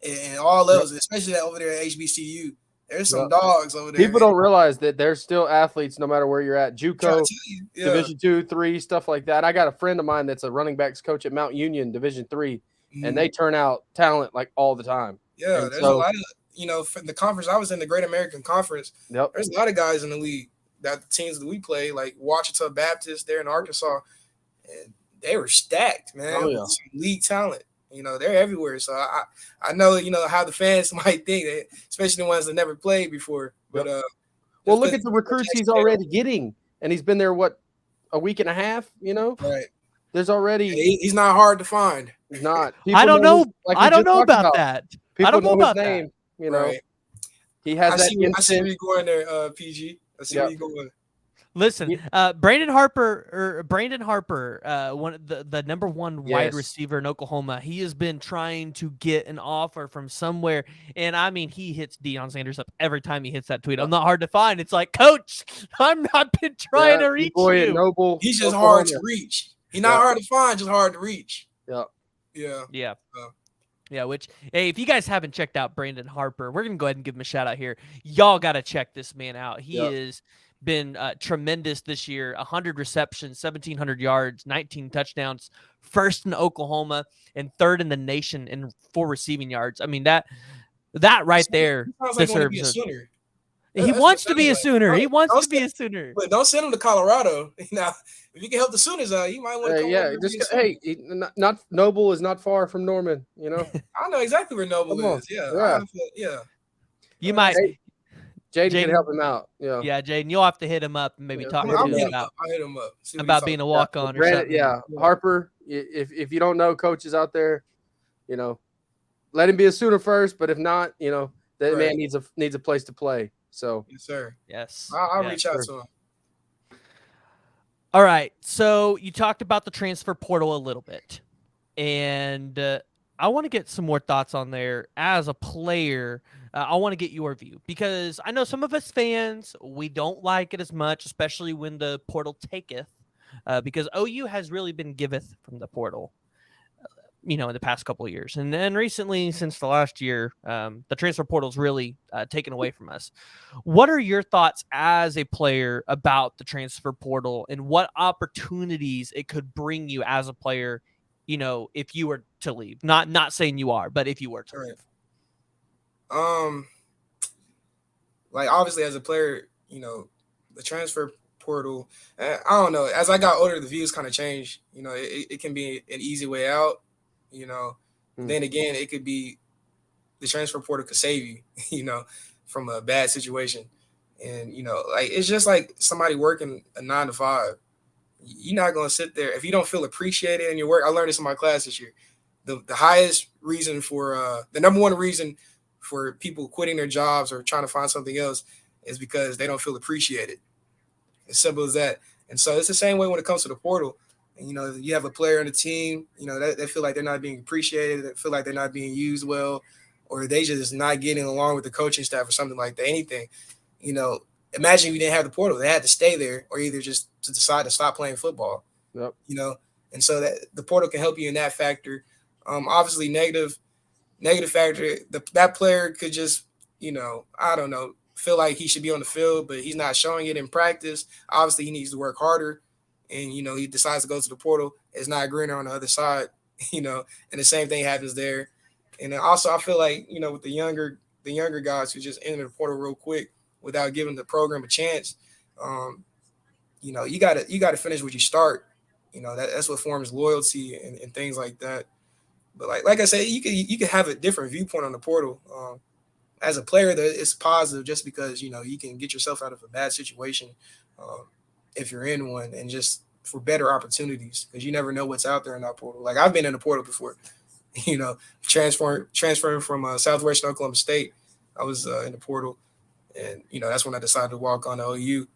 in all levels, especially over there at HBCU. There's some dogs over there. People don't realize that there's still athletes no matter where you're at. JUCO, Division 2, 3, stuff like that. I got a friend of mine that's a running backs coach at Mount Union, Division 3, and they turn out talent like all the time. Yeah, there's a lot of, for the conference I was in, the Great American Conference, there's a lot of guys in the league, that the teams that we play, like Ouachita Baptist, they're in Arkansas, and they were stacked, man. With some league talent. They're everywhere. So I know, how the fans might think, that, especially the ones that never played before. But look at the recruits he's already getting, and he's been there a week and a half. Right. There's already he's not hard to find. He's not. I don't know. I don't know about that. People I don't know about his name. Right. He has that. I see where you're going there, PG. I see where you're going. Listen, Brandon Harper, one of the number one wide Yes. receiver in Oklahoma. He has been trying to get an offer from somewhere, and I mean, he hits Deion Sanders up every time he hits that tweet. I'm not hard to find. It's like, Coach, I've been trying to reach boy you. In Noble, He's just Oklahoma. hard to reach. He's not hard to find, just hard to reach. Yeah. Yeah, which, hey, if you guys haven't checked out Brandon Harper, we're going to go ahead and give him a shout out here. Y'all got to check this man out. He has been tremendous this year. 100 receptions, 1,700 yards, 19 touchdowns, first in Oklahoma and third in the nation for receiving yards. I mean, that right there sounds like he wants to be a deserves Sooner. He wants to be a Sooner. He wants to be a Sooner. But don't send him to Colorado. Now, if you can help the Sooners out, you might want to come over. Hey, not Noble is not far from Norman. You know, I know exactly where Noble is. Yeah. You might. Jaden can help him out. Yeah, Jaden, you'll have to hit him up and maybe talk to him about. I'll hit him up about being a walk-on or something. Yeah, Harper. If you don't know coaches out there, let him be a Sooner first. But if not, that man needs a place to play. So yes, sir. Yes, I'll reach out to him. All right. So you talked about the transfer portal a little bit, and I want to get some more thoughts on there as a player. I want to get your view because I know some of us fans, we don't like it as much, especially when the portal taketh, because OU has really been giveth from the portal, in the past couple of years. And then recently, since the last year, the transfer portal's really taken away from us. What are your thoughts as a player about the transfer portal and what opportunities it could bring you as a player, if you were to leave? Not saying you are, but if you were to leave. Like obviously as a player, the transfer portal, I don't know. As I got older, the views kind of changed. It can be an easy way out. Then again, it could be the transfer portal could save you, from a bad situation. And, like it's just like somebody working a 9 to 5. You're not going to sit there if you don't feel appreciated in your work. I learned this in my class this year. The highest reason for the number one reason for people quitting their jobs or trying to find something else is because they don't feel appreciated. As simple as that. And so it's the same way when it comes to the portal. And, you have a player on the team, that they feel like they're not being appreciated, they feel like they're not being used well, or they just not getting along with the coaching staff or something like that. Anything, imagine if you didn't have the portal, they had to stay there or either just to decide to stop playing football. Yep. And so that the portal can help you in that factor. Obviously negative factor, that player could just, I don't know, feel like he should be on the field, but he's not showing it in practice. Obviously he needs to work harder. And, he decides to go to the portal. It's not greener on the other side, and the same thing happens there. And then also I feel like, with the younger guys who just enter the portal real quick without giving the program a chance, you gotta finish what you start. That's what forms loyalty and things like that. But like I said, you can have a different viewpoint on the portal. As a player, it's positive just because, you can get yourself out of a bad situation. If you're in one and just for better opportunities, because you never know what's out there in that portal. Like I've been in the portal before, transferring from Southwestern Oklahoma State. I was in the portal and, that's when I decided to walk on to OU,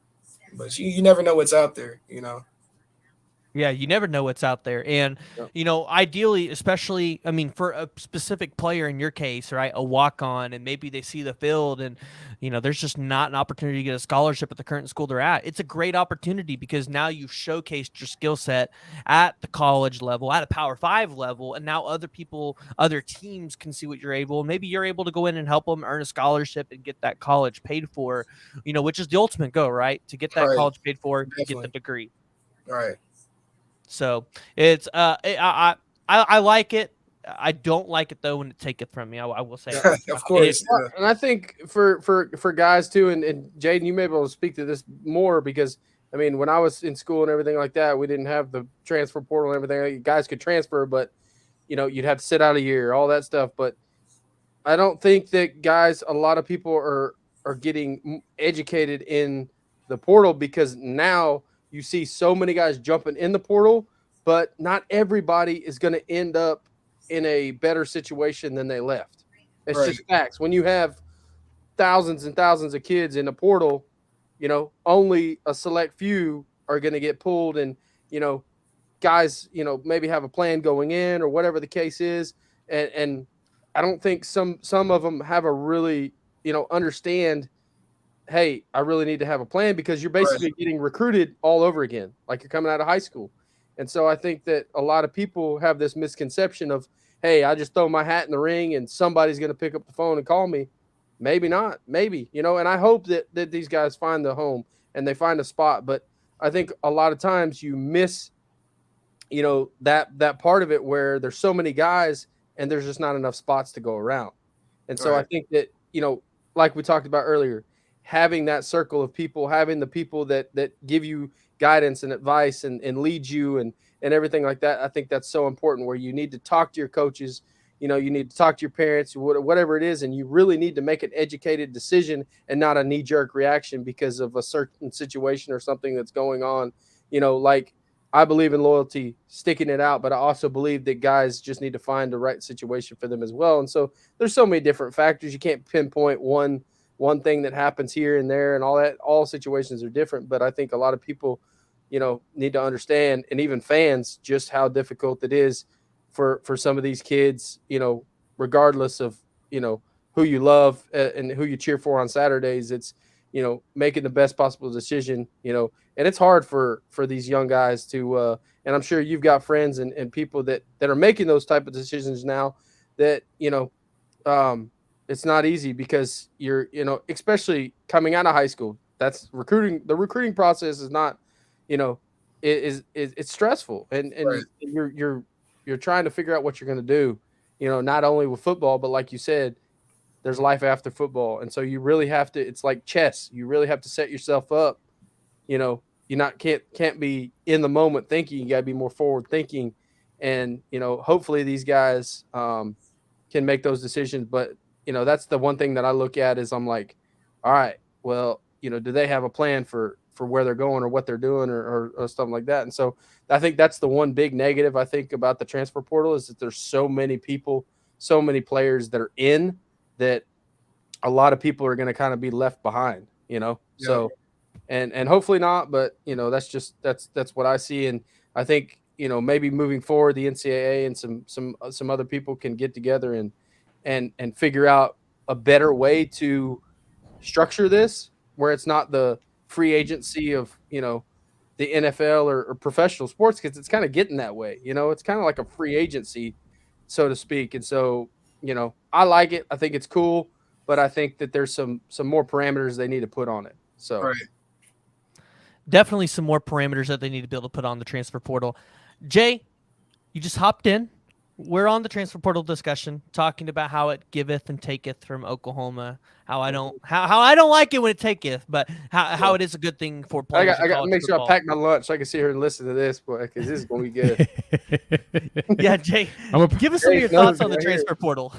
but you never know what's out there, Yeah, you never know what's out there. And, ideally, especially, for a specific player in your case, right, a walk-on, and maybe they see the field and, there's just not an opportunity to get a scholarship at the current school they're at. It's a great opportunity because now you've showcased your skill set at the college level, at a Power 5 level, and now other teams can see what you're able. Maybe you're able to go in and help them earn a scholarship and get that college paid for, which is the ultimate goal, right, to get that college paid for, get the degree. Right. So it's I like it. I don't like it though when it taketh from me. I will say that. Of course. And I think for guys too, and Jaden, you may be able to speak to this more because when I was in school and everything like that, we didn't have the transfer portal and everything. Guys could transfer, but you'd have to sit out a year, all that stuff. But I don't think that a lot of people are getting educated in the portal because now you see so many guys jumping in the portal, but not everybody is going to end up in a better situation than they left. It's just facts. When you have thousands and thousands of kids in the portal, only a select few are going to get pulled, and guys, maybe have a plan going in or whatever the case is, and I don't think some of them have a really understand. Hey, I really need to have a plan, because you're Right. basically getting recruited all over again, like you're coming out of high school. And so I think that a lot of people have this misconception of, hey, I just throw my hat in the ring and somebody's going to pick up the phone and call me. Maybe not, maybe, and I hope that these guys find the home and they find a spot. But I think a lot of times you miss, that part of it where there's so many guys and there's just not enough spots to go around. And so I Right. think that, like we talked about earlier, having that circle of people, having the people that give you guidance and advice and lead you and everything like that, I think that's so important, where you need to talk to your coaches, you need to talk to your parents, whatever it is, and you really need to make an educated decision and not a knee-jerk reaction because of a certain situation or something that's going on. Like, I believe in loyalty, sticking it out, but I also believe that guys just need to find the right situation for them as well. And so there's so many different factors. You can't pinpoint one thing that happens here and there and all that. All situations are different, but I think a lot of people, need to understand, and even fans, just how difficult it is for some of these kids, regardless of, who you love and who you cheer for on Saturdays. It's, making the best possible decision, and it's hard for these young guys to, and I'm sure you've got friends and people that are making those type of decisions now that, it's not easy, because you're, especially coming out of high school, that's recruiting. The recruiting process is not, it's stressful, and Right. you're trying to figure out what you're going to do, not only with football, but like you said, there's life after football. And so you really have to, it's like chess. You really have to set yourself up. You not can't be in the moment thinking. You got to be more forward thinking. And, hopefully these guys can make those decisions. But, that's the one thing that I look at is I'm like, all right, well, do they have a plan for where they're going or what they're doing or something like that? And so I think that's the one big negative I think about the transfer portal, is that there's so many people, so many players that are in, that a lot of people are going to kind of be left behind, Yeah. So, and hopefully not, but that's what I see. And I think, maybe moving forward, the NCAA and some other people can get together and figure out a better way to structure this, where it's not the free agency of, the NFL or professional sports, because it's kind of getting that way. It's kind of like a free agency, so to speak. And so, I like it. I think it's cool, but I think that there's some more parameters they need to put on it. So, Right. Definitely some more parameters that they need to be able to put on the transfer portal. Jay, you just hopped in. We're on the transfer portal discussion, talking about how it giveth and taketh from Oklahoma. How I don't like it when it taketh, but how it is a good thing for I players. got to make sure I football. pack my lunch so I can sit here and listen to this, boy, because this is going to be good. Yeah, Jay, give us some of your Jay knows thoughts on the right here. transfer portal.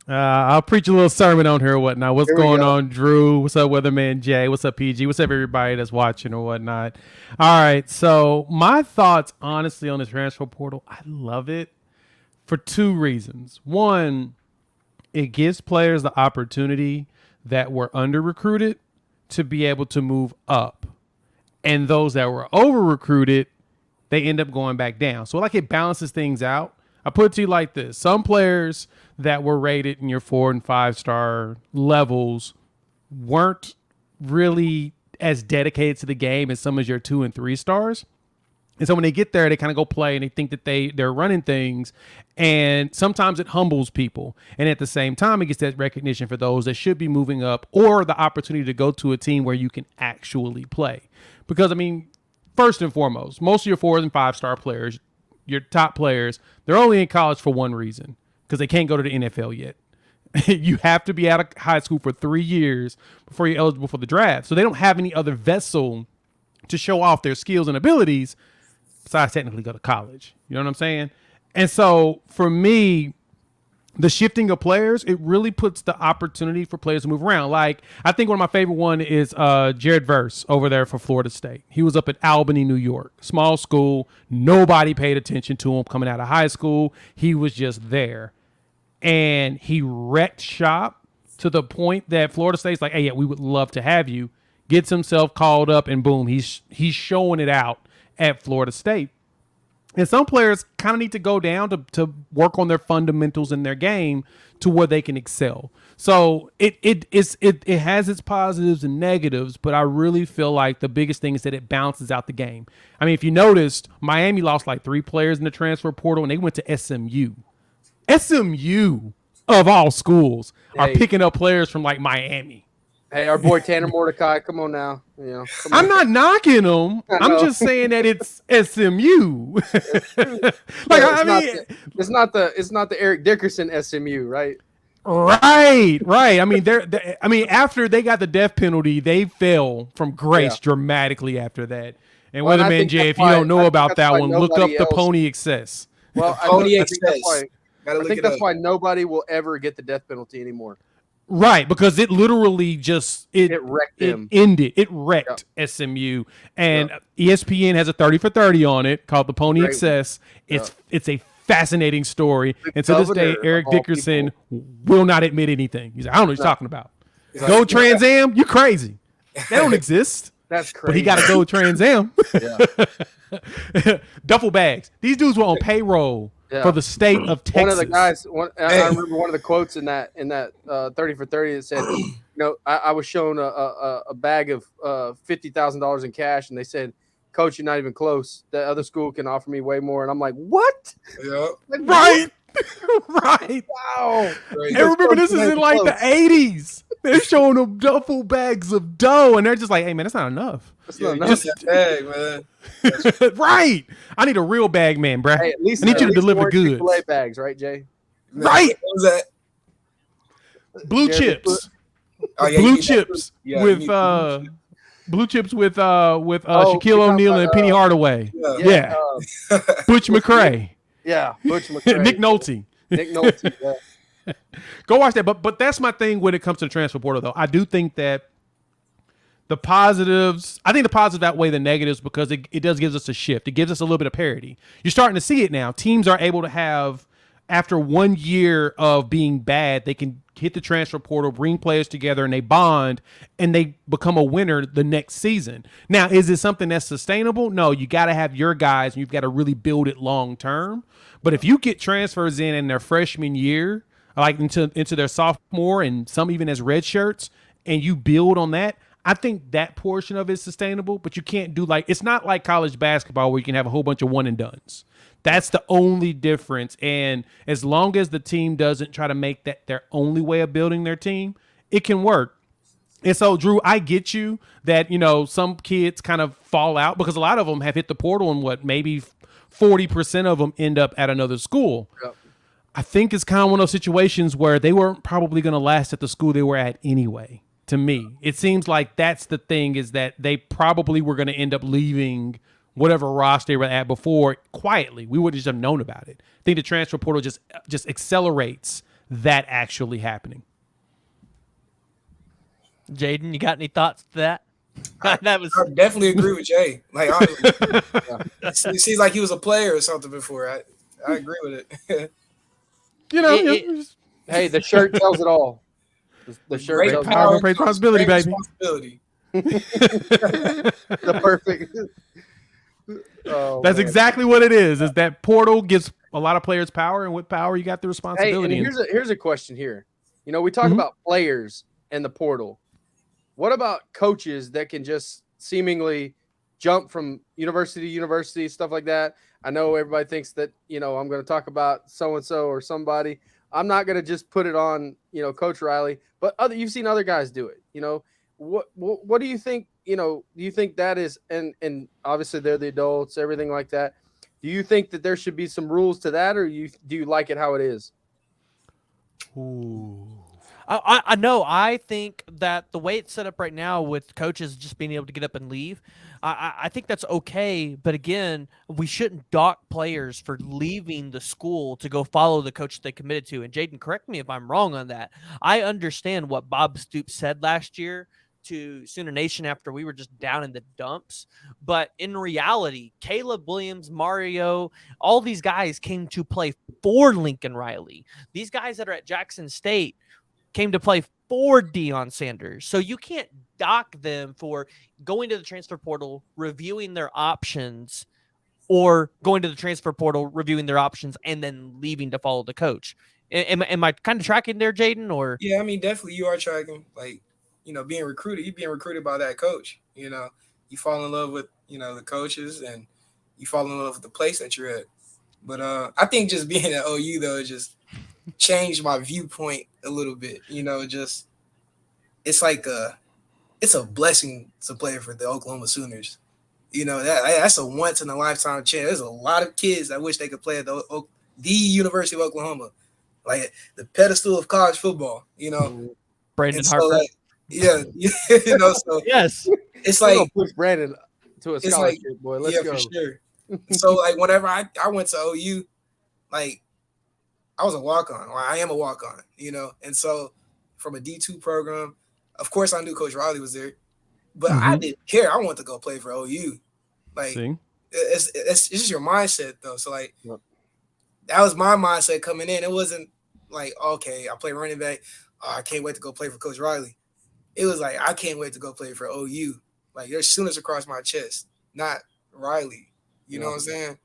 I'll preach a little sermon on here or whatnot. What's Here we going go. on, Drew? What's up, Weatherman Jay? What's up, PG? What's up, everybody that's watching or whatnot? All right, so my thoughts, honestly, on the transfer portal, I love it for two reasons. One, it gives players the opportunity that were under-recruited to be able to move up. And those that were over-recruited, they end up going back down. So like it balances things out. I put it to you like this. Some players that were rated in your 4 and 5 star levels weren't really as dedicated to the game as some of your 2 and 3 stars. And so when they get there, they kind of go play and they think that they're running things. And sometimes it humbles people. And at the same time, it gets that recognition for those that should be moving up, or the opportunity to go to a team where you can actually play. Because, I mean, first and foremost, most of your 4 and 5 star players, your top players, they're only in college for one reason, because they can't go to the NFL yet. You have to be out of high school for 3 years before you're eligible for the draft. So they don't have any other vessel to show off their skills and abilities besides technically go to college. You know what I'm saying? And so for me, the shifting of players, it really puts the opportunity for players to move around. Like, I think one of my favorite one is Jared Verse over there for Florida State. He was up at Albany, New York. Small school. Nobody paid attention to him coming out of high school. He was just there. And he wrecked shop to the point that Florida State's like, hey, yeah, we would love to have you. gets himself called up, and boom, he's showing it out at Florida State. And some players kind of need to go down to work on their fundamentals in their game to where they can excel. So it has its positives and negatives, but I really feel like the biggest thing is that it balances out the game. I mean, if you noticed, Miami lost like 3 players in the transfer portal, and they went to SMU. SMU, of all schools, are picking up players from like Miami. Hey, our boy Tanner Mordecai, come on now. I'm not knocking him. I'm just saying that it's SMU. It's not the Eric Dickerson SMU, right? Right. I mean, after they got the death penalty, they fell from grace dramatically after that. And Weatherman Jay, if you don't know about that one, look up the Pony Excess. Well, I think that's why nobody will ever get the death penalty anymore. Right, because it literally it wrecked them. It wrecked SMU, and ESPN has a 30 for 30 on it called the Pony Excess. It's a fascinating story, and to this day, Eric Dickerson will not admit anything. He's like, I don't know what you're talking about. Go Trans Am, you crazy? They don't exist. That's crazy. But he got to go Trans Am. Duffel bags. These dudes were on payroll. For the state of Texas. One of the guys, I remember one of the quotes in that 30 for 30 that said, I was shown a bag of $50,000 in cash, and they said, Coach, you're not even close. That other school can offer me way more. And I'm like, what? Yeah. Like, right. Right. Wow. And remember, this is in like the 80s. They're showing them duffel bags of dough, and they're just like, hey, man, that's not enough. That's not enough. Just that bag, man. Right. I need a real bag man, bro. Hey, I need you to deliver goods. Chick-fil-A bags, right, Jay? Right. What was that? Blue chips. Blue chips with Shaquille O'Neal and Penny Hardaway. Yeah. Butch McRae. Yeah, Butch McRae. Nick Nolte. Yeah. Go watch that. But that's my thing when it comes to the transfer portal, though. I do think that the positives outweigh the negatives because it does give us a shift. It gives us a little bit of parity. You're starting to see it now. Teams are able to have, after 1 year of being bad, they can hit the transfer portal, bring players together, and they bond, and they become a winner the next season. Now, is it something that's sustainable? No, you got to have your guys, and you've got to really build it long term. But if you get transfers in their freshman year, like into their sophomore, and some even as red shirts, and you build on that, I think that portion of it is sustainable, but you can't do it's not like college basketball where you can have a whole bunch of one and dones. That's the only difference. And as long as the team doesn't try to make that their only way of building their team, it can work. And so, Drew, I get you that, some kids kind of fall out because a lot of them have hit the portal and maybe 40% of them end up at another school. Yep. I think it's kind of one of those situations where they weren't probably going to last at the school they were at anyway. To me, it seems like that's the thing, is that they probably were going to end up leaving whatever roster they were at before quietly. We wouldn't just have known about it. I think the transfer portal just accelerates that actually happening. Jaden, you got any thoughts to that? I definitely agree with Jay. It seems like he was a player or something before. I agree with it. Hey, the shirt tells it all. The shirt great power, great responsibility, baby. The perfect. That's exactly what it is. Is that portal gives a lot of players power, and with power, you got the responsibility. Hey, and here's a question here. We talk about players and the portal. What about coaches that can just seemingly jump from university to university, stuff like that? I know everybody thinks that I'm going to talk about so and so or somebody. I'm not going to just put it on, Coach Riley, but you've seen other guys do it. What do you think? Do you think that is, and obviously they're the adults, everything like that. Do you think that there should be some rules to that, or do you like it how it is? Ooh. I know. I think that the way it's set up right now with coaches just being able to get up and leave, I think that's okay. But again, we shouldn't dock players for leaving the school to go follow the coach they committed to. And Jaden, correct me if I'm wrong on that. I understand what Bob Stoops said last year to Sooner Nation after we were just down in the dumps. But in reality, Caleb Williams, Mario, all these guys came to play for Lincoln Riley. These guys that are at Jackson State came to play before Deion Sanders. So you can't dock them for going to the transfer portal, reviewing their options, or going to the transfer portal, reviewing their options, and then leaving to follow the coach. Am I kind of tracking there, Jaden? Or Yeah, I mean, definitely you are tracking. Like, being recruited, you being recruited by that coach. You fall in love with the coaches, and you fall in love with the place that you're at. But I think just being at OU though just changed my viewpoint a little bit. Just it's like it's a blessing to play for the Oklahoma Sooners. That's a once in a lifetime chance. There's a lot of kids that wish they could play at the University of Oklahoma, like the pedestal of college football. Brandon so, Harper. Yeah, so Yes, it's We're like gonna push Brandon to a scholarship, boy. Let's go. for sure. So like whenever I went to OU, like I was a walk-on, or I am a walk-on, and so from a D2 program, of course I knew Coach Riley was there, but I didn't care. I wanted to go play for OU. Like it's just your mindset though. So like that was my mindset coming in. It wasn't like, okay, I play running back. Oh, I can't wait to go play for Coach Riley. It was like, I can't wait to go play for OU. Like there's Sooners across my chest, not Riley. You know what I'm saying?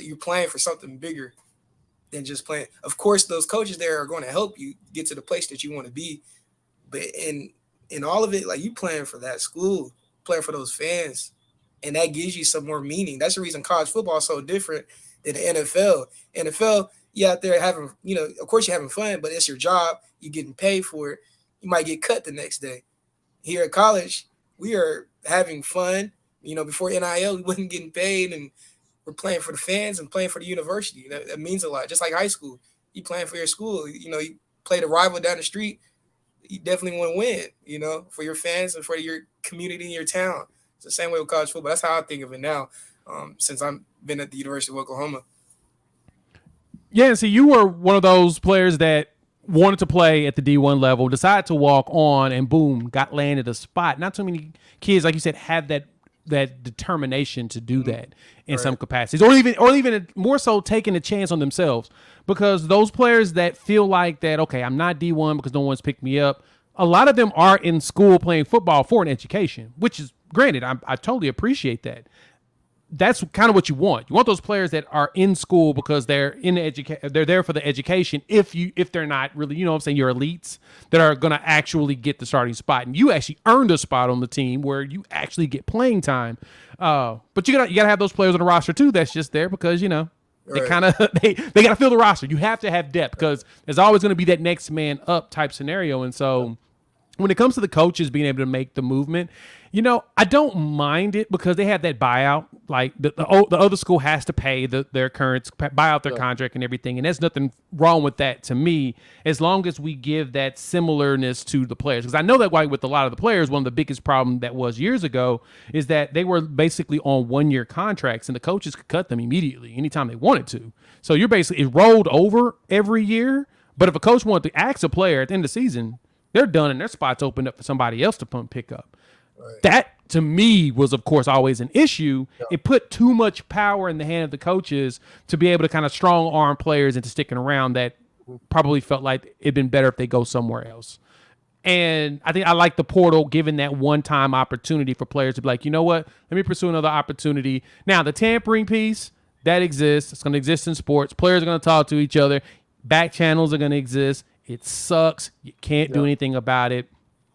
You're playing for something bigger than just playing. Of course, those coaches there are going to help you get to the place that you want to be. But in all of it, like you playing for that school, playing for those fans, and that gives you some more meaning. That's the reason college football is so different than the NFL. NFL, you out there having, of course you're having fun, but it's your job. You're getting paid for it. You might get cut the next day. Here at college, we are having fun. Before NIL, we wasn't getting paid, and we're playing for the fans and playing for the university. That means a lot. Just like high school, you playing for your school. You play the rival down the street. You definitely want to win. For your fans and for your community and your town. It's the same way with college football. That's how I think of it now. Since I've been at the University of Oklahoma. Yeah, and see, you were one of those players that wanted to play at the D1 level, decided to walk on, and boom, got landed a spot. Not too many kids, like you said, have that determination to do that in some capacities, or even more so taking a chance on themselves, because those players that feel like that, okay, I'm not D1 because no one's picked me up, a lot of them are in school playing football for an education, which is granted. I totally appreciate that. That's kind of what you want. You want those players that are in school because they're they're there for the education. If they're not really, your elites that are going to actually get the starting spot, and you actually earned a spot on the team where you actually get playing time. But you gotta have those players on the roster too. That's just there because they kind of they gotta fill the roster. You have to have depth because there's always going to be that next man up type scenario. And so when it comes to the coaches being able to make the movement, I don't mind it because they have that buyout. Like the other school has to pay their current buy out their contract and everything, and there's nothing wrong with that to me, as long as we give that similarness to the players. Because I know that with a lot of the players, one of the biggest problem that was years ago is that they were basically on 1-year contracts, and the coaches could cut them immediately anytime they wanted to. So you're basically, it rolled over every year. But if a coach wanted to ask a player at the end of the season, they're done and their spot's opened up for somebody else to pick up. Right. That, to me, was, of course, always an issue. Yeah. It put too much power in the hand of the coaches to be able to kind of strong-arm players into sticking around that probably felt like it'd been better if they go somewhere else. And I think I like the portal giving that one-time opportunity for players to be like, you know what, let me pursue another opportunity. Now, the tampering piece, that exists. It's going to exist in sports. Players are going to talk to each other. Back channels are going to exist. It sucks. You can't do anything about it.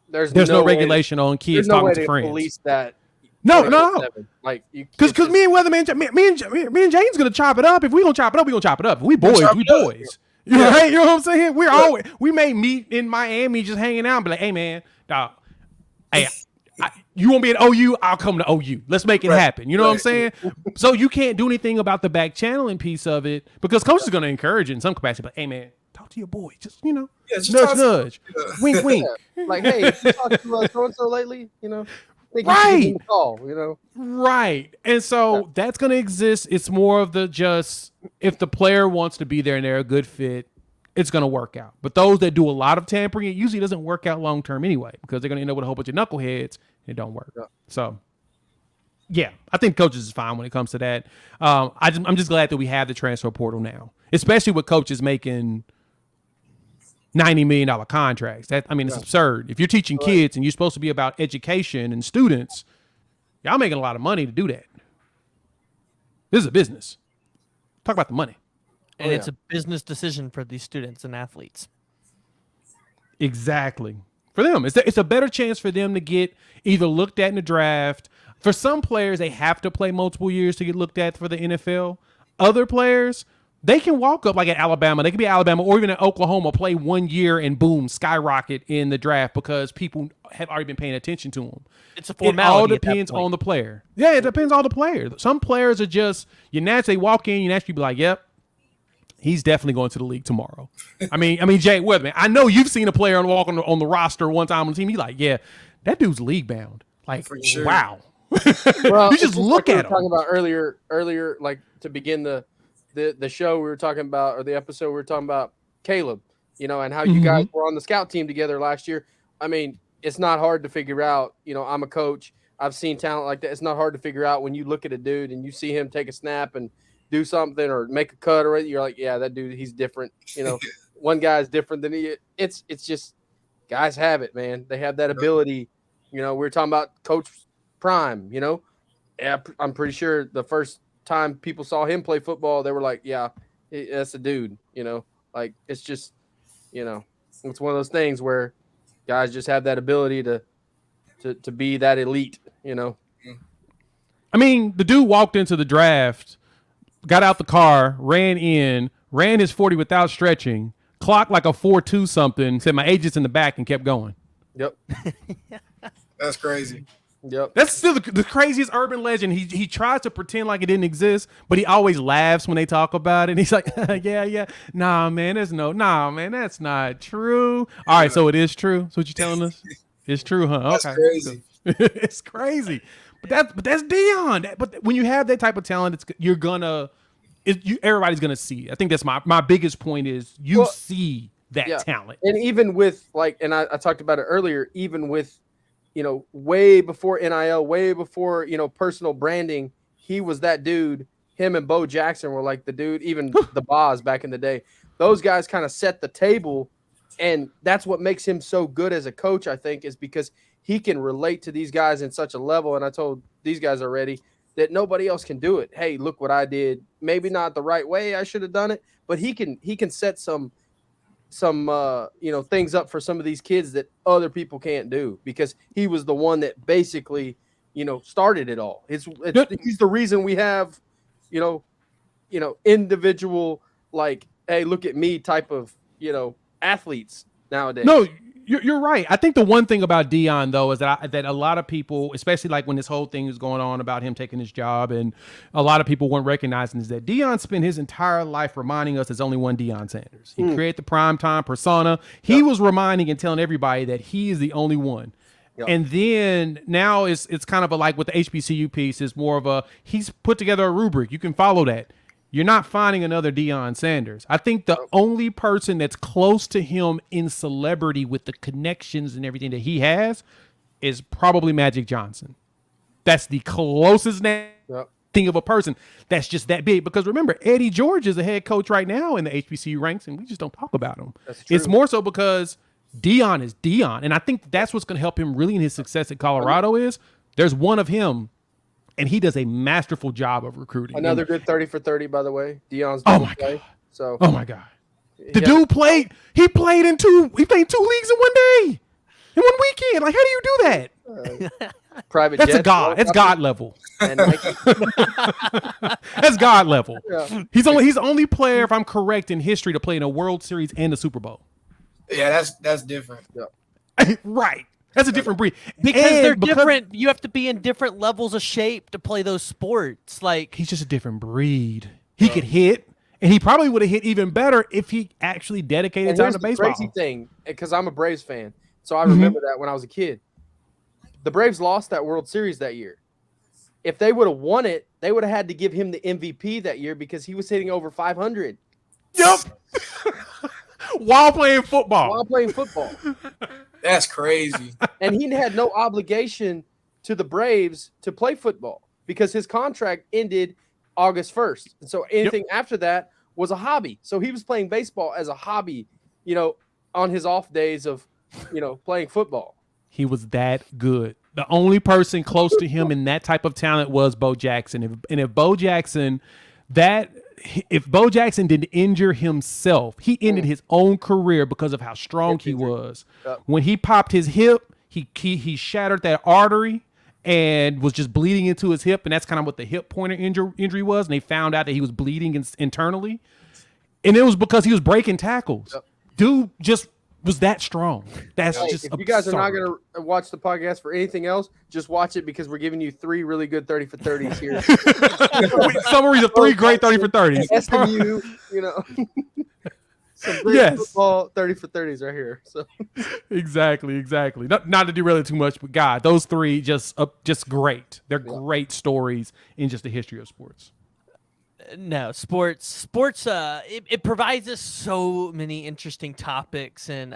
There's no regulation on kids talking to friends. Police that. No. Like, because me and Weatherman, me and Jane's gonna chop it up. If we gonna chop it up, we gonna chop it up. If we boys, we boys. Right? You know what I'm saying? We may meet in Miami just hanging out and be like, hey man, dog, hey, you want me at OU? I'll come to OU. Let's make it happen. You know what I'm saying? So you can't do anything about the back channeling piece of it because coach is gonna encourage it in some capacity. But hey man, talk to your boy. Just just nudge. Wink, wink. Like, hey, you talked to so-and-so lately, right. Call, Right. And so that's going to exist. It's more of the just, if the player wants to be there and they're a good fit, it's going to work out. But those that do a lot of tampering, it usually doesn't work out long-term anyway, because they're going to end up with a whole bunch of knuckleheads and it don't work. Yeah. So, yeah, I think coaches is fine when it comes to that. I'm just glad that we have the transfer portal now, especially with coaches making $90 million contracts. It's absurd. If you're teaching kids and you're supposed to be about education and students, y'all making a lot of money to do that. This is a business. Talk about the money. And it's a business decision for these students and athletes. Exactly. For them, it's a better chance for them to get either looked at in the draft. For some players, they have to play multiple years to get looked at for the NFL. Other players, they can walk up like at Alabama. They could be Alabama or even at Oklahoma, play 1 year and boom, skyrocket in the draft because people have already been paying attention to them. It's a formality. It all depends on the player. Yeah, it depends on the player. Some players are just, you naturally walk in, you naturally be like, yep, he's definitely going to the league tomorrow. I mean, Jay Weatherman, I know you've seen a player walk on the roster one time on the team. You're like, yeah, that dude's league bound. Like, For sure. wow. Well, you just look at him. Talking about earlier, like to begin the show we were talking about, or the episode we were talking about Caleb, and how you guys were on the scout team together last year. I mean, it's not hard to figure out. I'm a coach. I've seen talent like that. It's not hard to figure out when you look at a dude and you see him take a snap and do something or make a cut, or you're like, yeah, that dude, he's different. One guy is different than he. It's just guys have it, man. They have that ability. We were talking about Coach Prime. Yeah, I'm pretty sure the first time people saw him play football, they were like, yeah, that's a dude. Like it's just, it's one of those things where guys just have that ability to be that elite. I mean, the dude walked into the draft, got out the car, ran his 40 without stretching, clocked like a 4.2 something, said my agent's in the back, and kept going. Yep. That's crazy. Yep. That's still the craziest urban legend. He tries to pretend like it didn't exist, but he always laughs when they talk about it. And he's like, yeah. Nah, man, that's not true. All right, so it is true. So what you telling us? It's true, huh? That's okay. crazy. It's crazy. But that's Deion. But when you have that type of talent, everybody's gonna see. I think that's my biggest point is see that talent. And even with and I talked about it earlier, even with way before NIL, way before personal branding, he was that dude. Him and Bo Jackson were like the dude. Even the Boz back in the day, those guys kind of set the table, and that's what makes him so good as a coach. I think is because he can relate to these guys in such a level. And I told these guys already that nobody else can do it. Hey, look what I did. Maybe not the right way. I should have done it, but he can set some things up for some of these kids that other people can't do because he was the one that basically, started it all. He's the reason we have, individual, like, hey, look at me type of, athletes nowadays. No, you're right. I think the one thing about Deion, though, is that a lot of people, especially like when this whole thing is going on about him taking his job, and a lot of people weren't recognizing is that Deion spent his entire life reminding us there's only one Deion Sanders. He created the primetime persona. He was reminding and telling everybody that he is the only one. Yep. And then now it's kind of like with the HBCU piece, it's more of he's put together a rubric. You can follow that. You're not finding another Deion Sanders. I think the only person that's close to him in celebrity with the connections and everything that he has is probably Magic Johnson. That's the closest thing of a person that's just that big. Because remember, Eddie George is the head coach right now in the HBCU ranks, and we just don't talk about him. It's more so because Deion is Deion. And I think that's what's going to help him really in his success at Colorado is there's one of him. And he does a masterful job of recruiting. Another good 30 for 30, by the way. Deion's play. Oh my God. The dude played. He played in two leagues in one day, in one weekend. Like, how do you do that? Private. That's a God. That's God level. That's God level. Yeah. He's the only player, if I'm correct, in history to play in a World Series and a Super Bowl. Yeah, that's different. Yeah. Right. That's a different breed. Because different. You have to be in different levels of shape to play those sports. Like he's just a different breed. He could hit, and he probably would have hit even better if he actually dedicated time to baseball. Crazy thing, because I'm a Braves fan, so I remember that when I was a kid. The Braves lost that World Series that year. If they would have won it, they would have had to give him the MVP that year because he was hitting over 500. Yep. While playing football. That's crazy. And he had no obligation to the Braves to play football because his contract ended August 1st. And so anything after that was a hobby. So he was playing baseball as a hobby, on his off days of, playing football. He was that good. The only person close to him in that type of talent was Bo Jackson. If Bo Jackson didn't injure himself, he ended his own career because of how strong he was. Yep. When he popped his hip, he shattered that artery and was just bleeding into his hip, and that's kind of what the hip pointer injury was. And they found out that he was bleeding internally, and it was because he was breaking tackles. Yep. Dude just was that strong. That's just if you guys are not absurd. going to watch the podcast for anything else, just watch it because we're giving you 3 really good 30 for 30s here. Summaries of 3 great 30 for 30s. SMU, some great football 30 for 30s right here. So Exactly. Not to derail it too much, but God, those 3 just great. They're great stories in just the history of sports. No, sports. It provides us so many interesting topics, and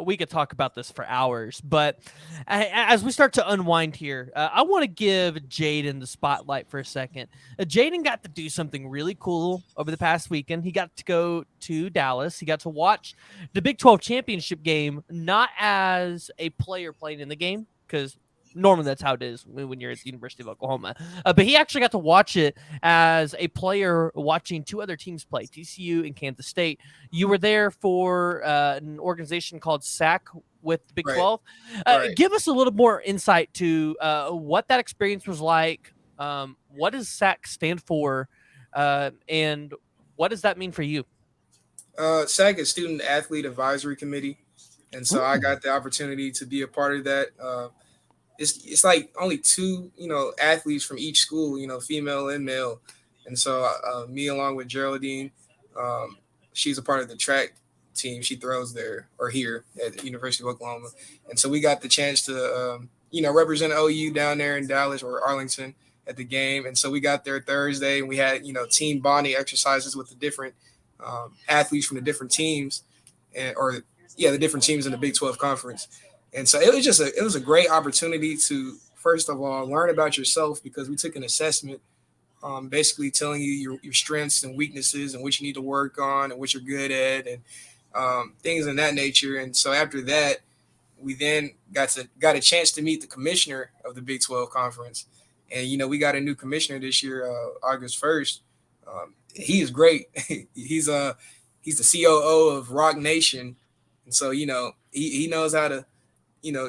we could talk about this for hours. But as we start to unwind here, I want to give Jaden the spotlight for a second. Jaden got to do something really cool over the past weekend. He got to go to Dallas. He got to watch the Big 12 championship game, not as a player playing in the game, because normally that's how it is when you're at the University of Oklahoma. But he actually got to watch it as a player watching 2 other teams play, TCU and Kansas State. You were there for an organization called SAAC with the Big 12. Give us a little more insight to what that experience was like. What does SAAC stand for? And what does that mean for you? SAAC is Student Athlete Advisory Committee. And so I got the opportunity to be a part of that. It's like only 2, athletes from each school, female and male. And so me along with Geraldine, she's a part of the track team. She throws there or here at the University of Oklahoma. And so we got the chance to, represent OU down there in Dallas or Arlington at the game. And so we got there Thursday and we had, team bonding exercises with the different athletes from the different teams the different teams in the Big 12 conference. And so it was a great opportunity to, first of all, learn about yourself because we took an assessment, basically telling you your strengths and weaknesses and what you need to work on and what you're good at and things of that nature. And so after that, we then got a chance to meet the commissioner of the Big 12 conference. And, we got a new commissioner this year, August 1st. He is great. He's the COO of Rock Nation. And so, he knows how to,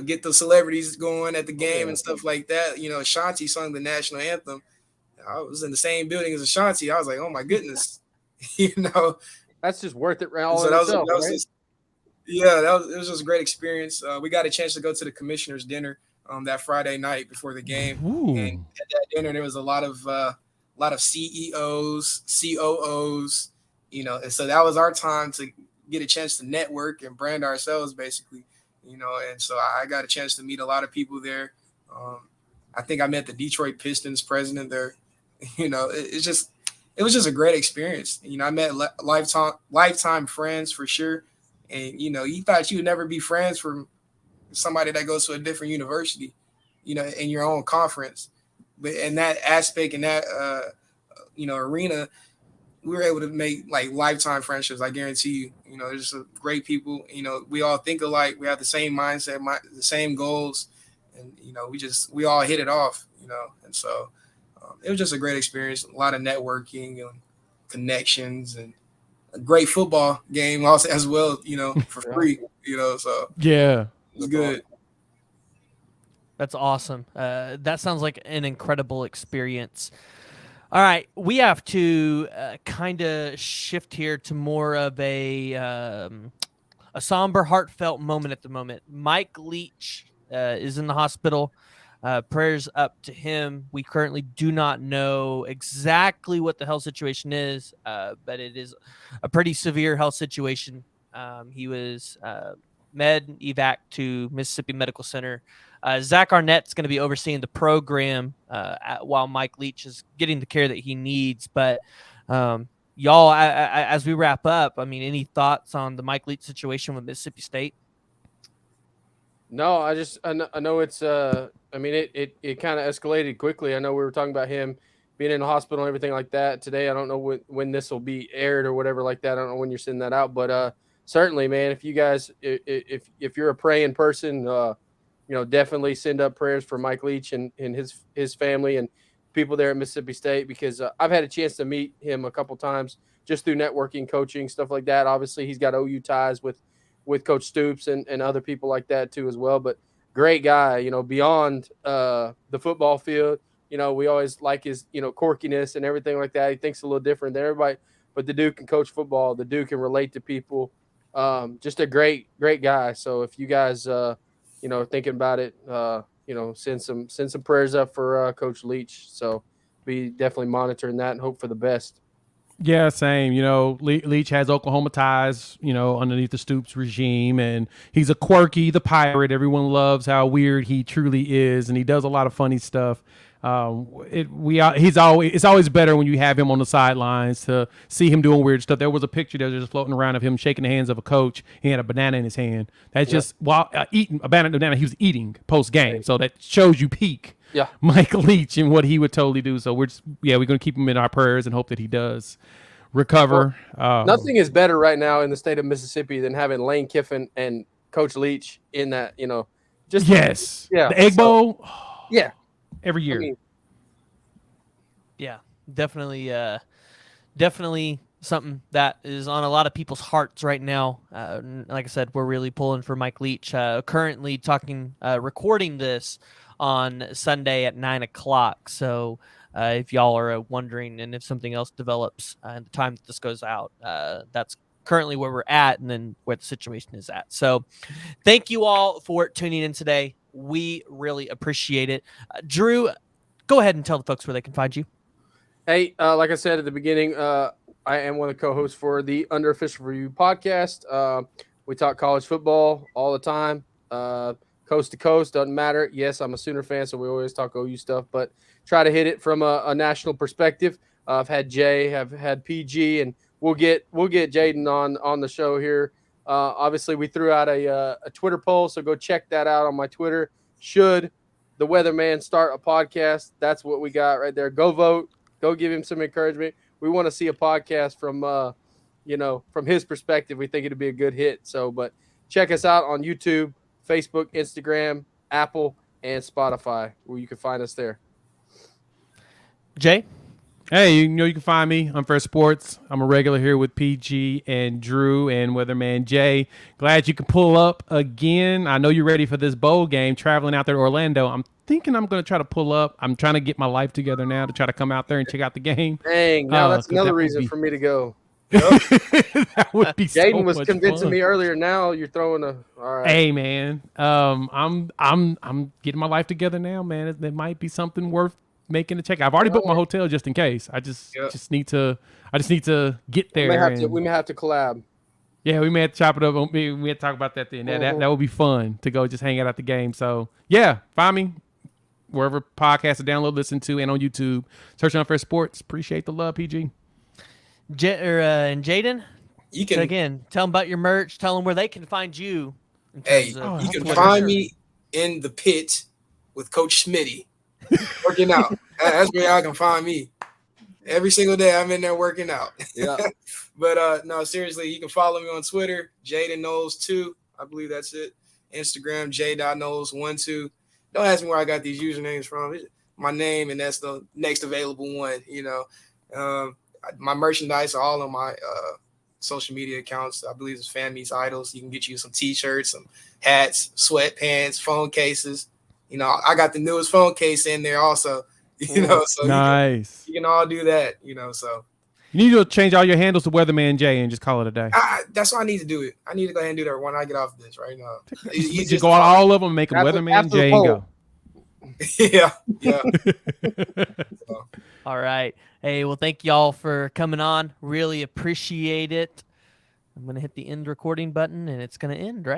get the celebrities going at the game and stuff like that. Ashanti sung the national anthem. I was in the same building as Ashanti. I was like, oh my goodness, that's just worth it. All so in itself, right? It was just a great experience. We got a chance to go to the commissioner's dinner that Friday night before the game. Ooh. And at that dinner, there was a lot of CEOs, COOs, and so that was our time to get a chance to network and brand ourselves basically. And so I got a chance to meet a lot of people there. I think I met the Detroit Pistons president there. It was just a great experience. I met lifetime friends for sure. And, you thought you would never be friends from somebody that goes to a different university, in your own conference. But in that aspect, in that, arena, we were able to make like lifetime friendships. I guarantee you, there's just great people, we all think alike. We have the same mindset, the same goals. And, we all hit it off, and so it was just a great experience. A lot of networking and connections and a great football game also as well, for free, so Yeah. it was good. That's awesome. That sounds like an incredible experience. All right, we have to kind of shift here to more of a somber, heartfelt moment at the moment. Mike Leach is in the hospital. Prayers up to him. We currently do not know exactly what the health situation is, but it is a pretty severe health situation. He was evac to Mississippi Medical Center. Zach Arnett's going to be overseeing the program while Mike Leach is getting the care that he needs. But y'all, as we wrap up, any thoughts on the Mike Leach situation with Mississippi State? No, I know it's it kind of escalated quickly. I know we were talking about him being in the hospital and everything like that today. I don't know when this will be aired or whatever like that. I don't know when you're sending that out, but certainly, man, if you guys, if you're a praying person, definitely send up prayers for Mike Leach and his family and people there at Mississippi State, because I've had a chance to meet him a couple times just through networking, coaching, stuff like that. Obviously, he's got OU ties with Coach Stoops and other people like that too as well. But great guy, beyond the football field. We always like his, quirkiness and everything like that. He thinks a little different than everybody, but the dude can coach football. The dude can relate to people. Just a great guy. So if you guys, thinking about it, send some prayers up for Coach Leach. So be definitely monitoring that and hope for the best. Yeah, same. Leach has Oklahoma ties, underneath the Stoops regime, and he's a quirky, the pirate. Everyone loves how weird he truly is, and he does a lot of funny stuff. It's always better when you have him on the sidelines to see him doing weird stuff. There was a picture that was just floating around of him shaking the hands of a coach. He had a banana in his hand. That's just while eating a banana he was eating post game. So that shows you peak. Yeah, Mike Leach and what he would totally do. So we're going to keep him in our prayers and hope that he does recover. Nothing is better right now in the state of Mississippi than having Lane Kiffin and Coach Leach in that. Just the Egg Bowl. Yeah, every year. Yeah, definitely something that is on a lot of people's hearts right now. Like I said, we're really pulling for Mike Leach. Currently recording this on Sunday at 9:00. So if y'all are wondering, and if something else develops at the time that this goes out, that's currently where we're at, and then where the situation is at. So thank you all for tuning in today. We really appreciate it. Drew, go ahead and tell the folks where they can find you. Hey, like I said at the beginning, I am one of the co-hosts for the Under Official Review podcast. We talk college football all the time, coast to coast, doesn't matter. Yes, I'm a Sooner fan, so we always talk OU stuff, but try to hit it from a national perspective. I've had Jay, I've had PG, and we'll get Jaden on the show here. Obviously, we threw out a Twitter poll, so go check that out on my Twitter. Should the Weatherman start a podcast? That's what we got right there. Go vote. Go give him some encouragement. We want to see a podcast from, from his perspective. We think it'd be a good hit. So, but check us out on YouTube, Facebook, Instagram, Apple, and Spotify, where you can find us there. Jay? Hey, you can find me on First Sports. I'm a regular here with PG and Drew and Weatherman Jay. Glad you can pull up again. I know you're ready for this bowl game, traveling out there to Orlando. I'm thinking I'm going to try to pull up. I'm trying to get my life together now to try to come out there and check out the game. Dang, now that's another reason for me to go. Yep. That would be Jaden was much convincing fun. me earlier. Now you're throwing all right. Hey man, I'm getting my life together now, man. There might be something worth making a check. I've already booked my hotel just in case. I just need to get there. We may have to collab. Yeah, we may have to chop it up. We may have to talk about that then. That would be fun to go just hang out at the game. So yeah, find me wherever podcasts are download, listen to, and on YouTube. Search on First Sports. Appreciate the love, PG. And Jaden, You can again tell them about your merch. Tell them where they can find you. you can find me in the pit with Coach Smitty working out. That's where y'all can find me. Every single day I'm in there working out. Yeah. But no, seriously, you can follow me on Twitter, Jaden Knowles 2. I believe that's it. Instagram, j.knowles12. Don't ask me where I got these usernames from. It's my name, and that's the next available one. My merchandise are all on my social media accounts. I believe it's Fan Meets Idols. You can get you some T-shirts, some hats, sweatpants, phone cases. I got the newest phone case in there also. So nice. You can all do that. So you need to change all your handles to Weatherman J and just call it a day. That's why I need to do it. I need to go ahead and do that when I get off this right now. You just go on all of them and make them Weatherman J and go. Yeah. So. All right. Hey, well, thank y'all for coming on. Really appreciate it. I'm going to hit the end recording button, and it's going to end, right?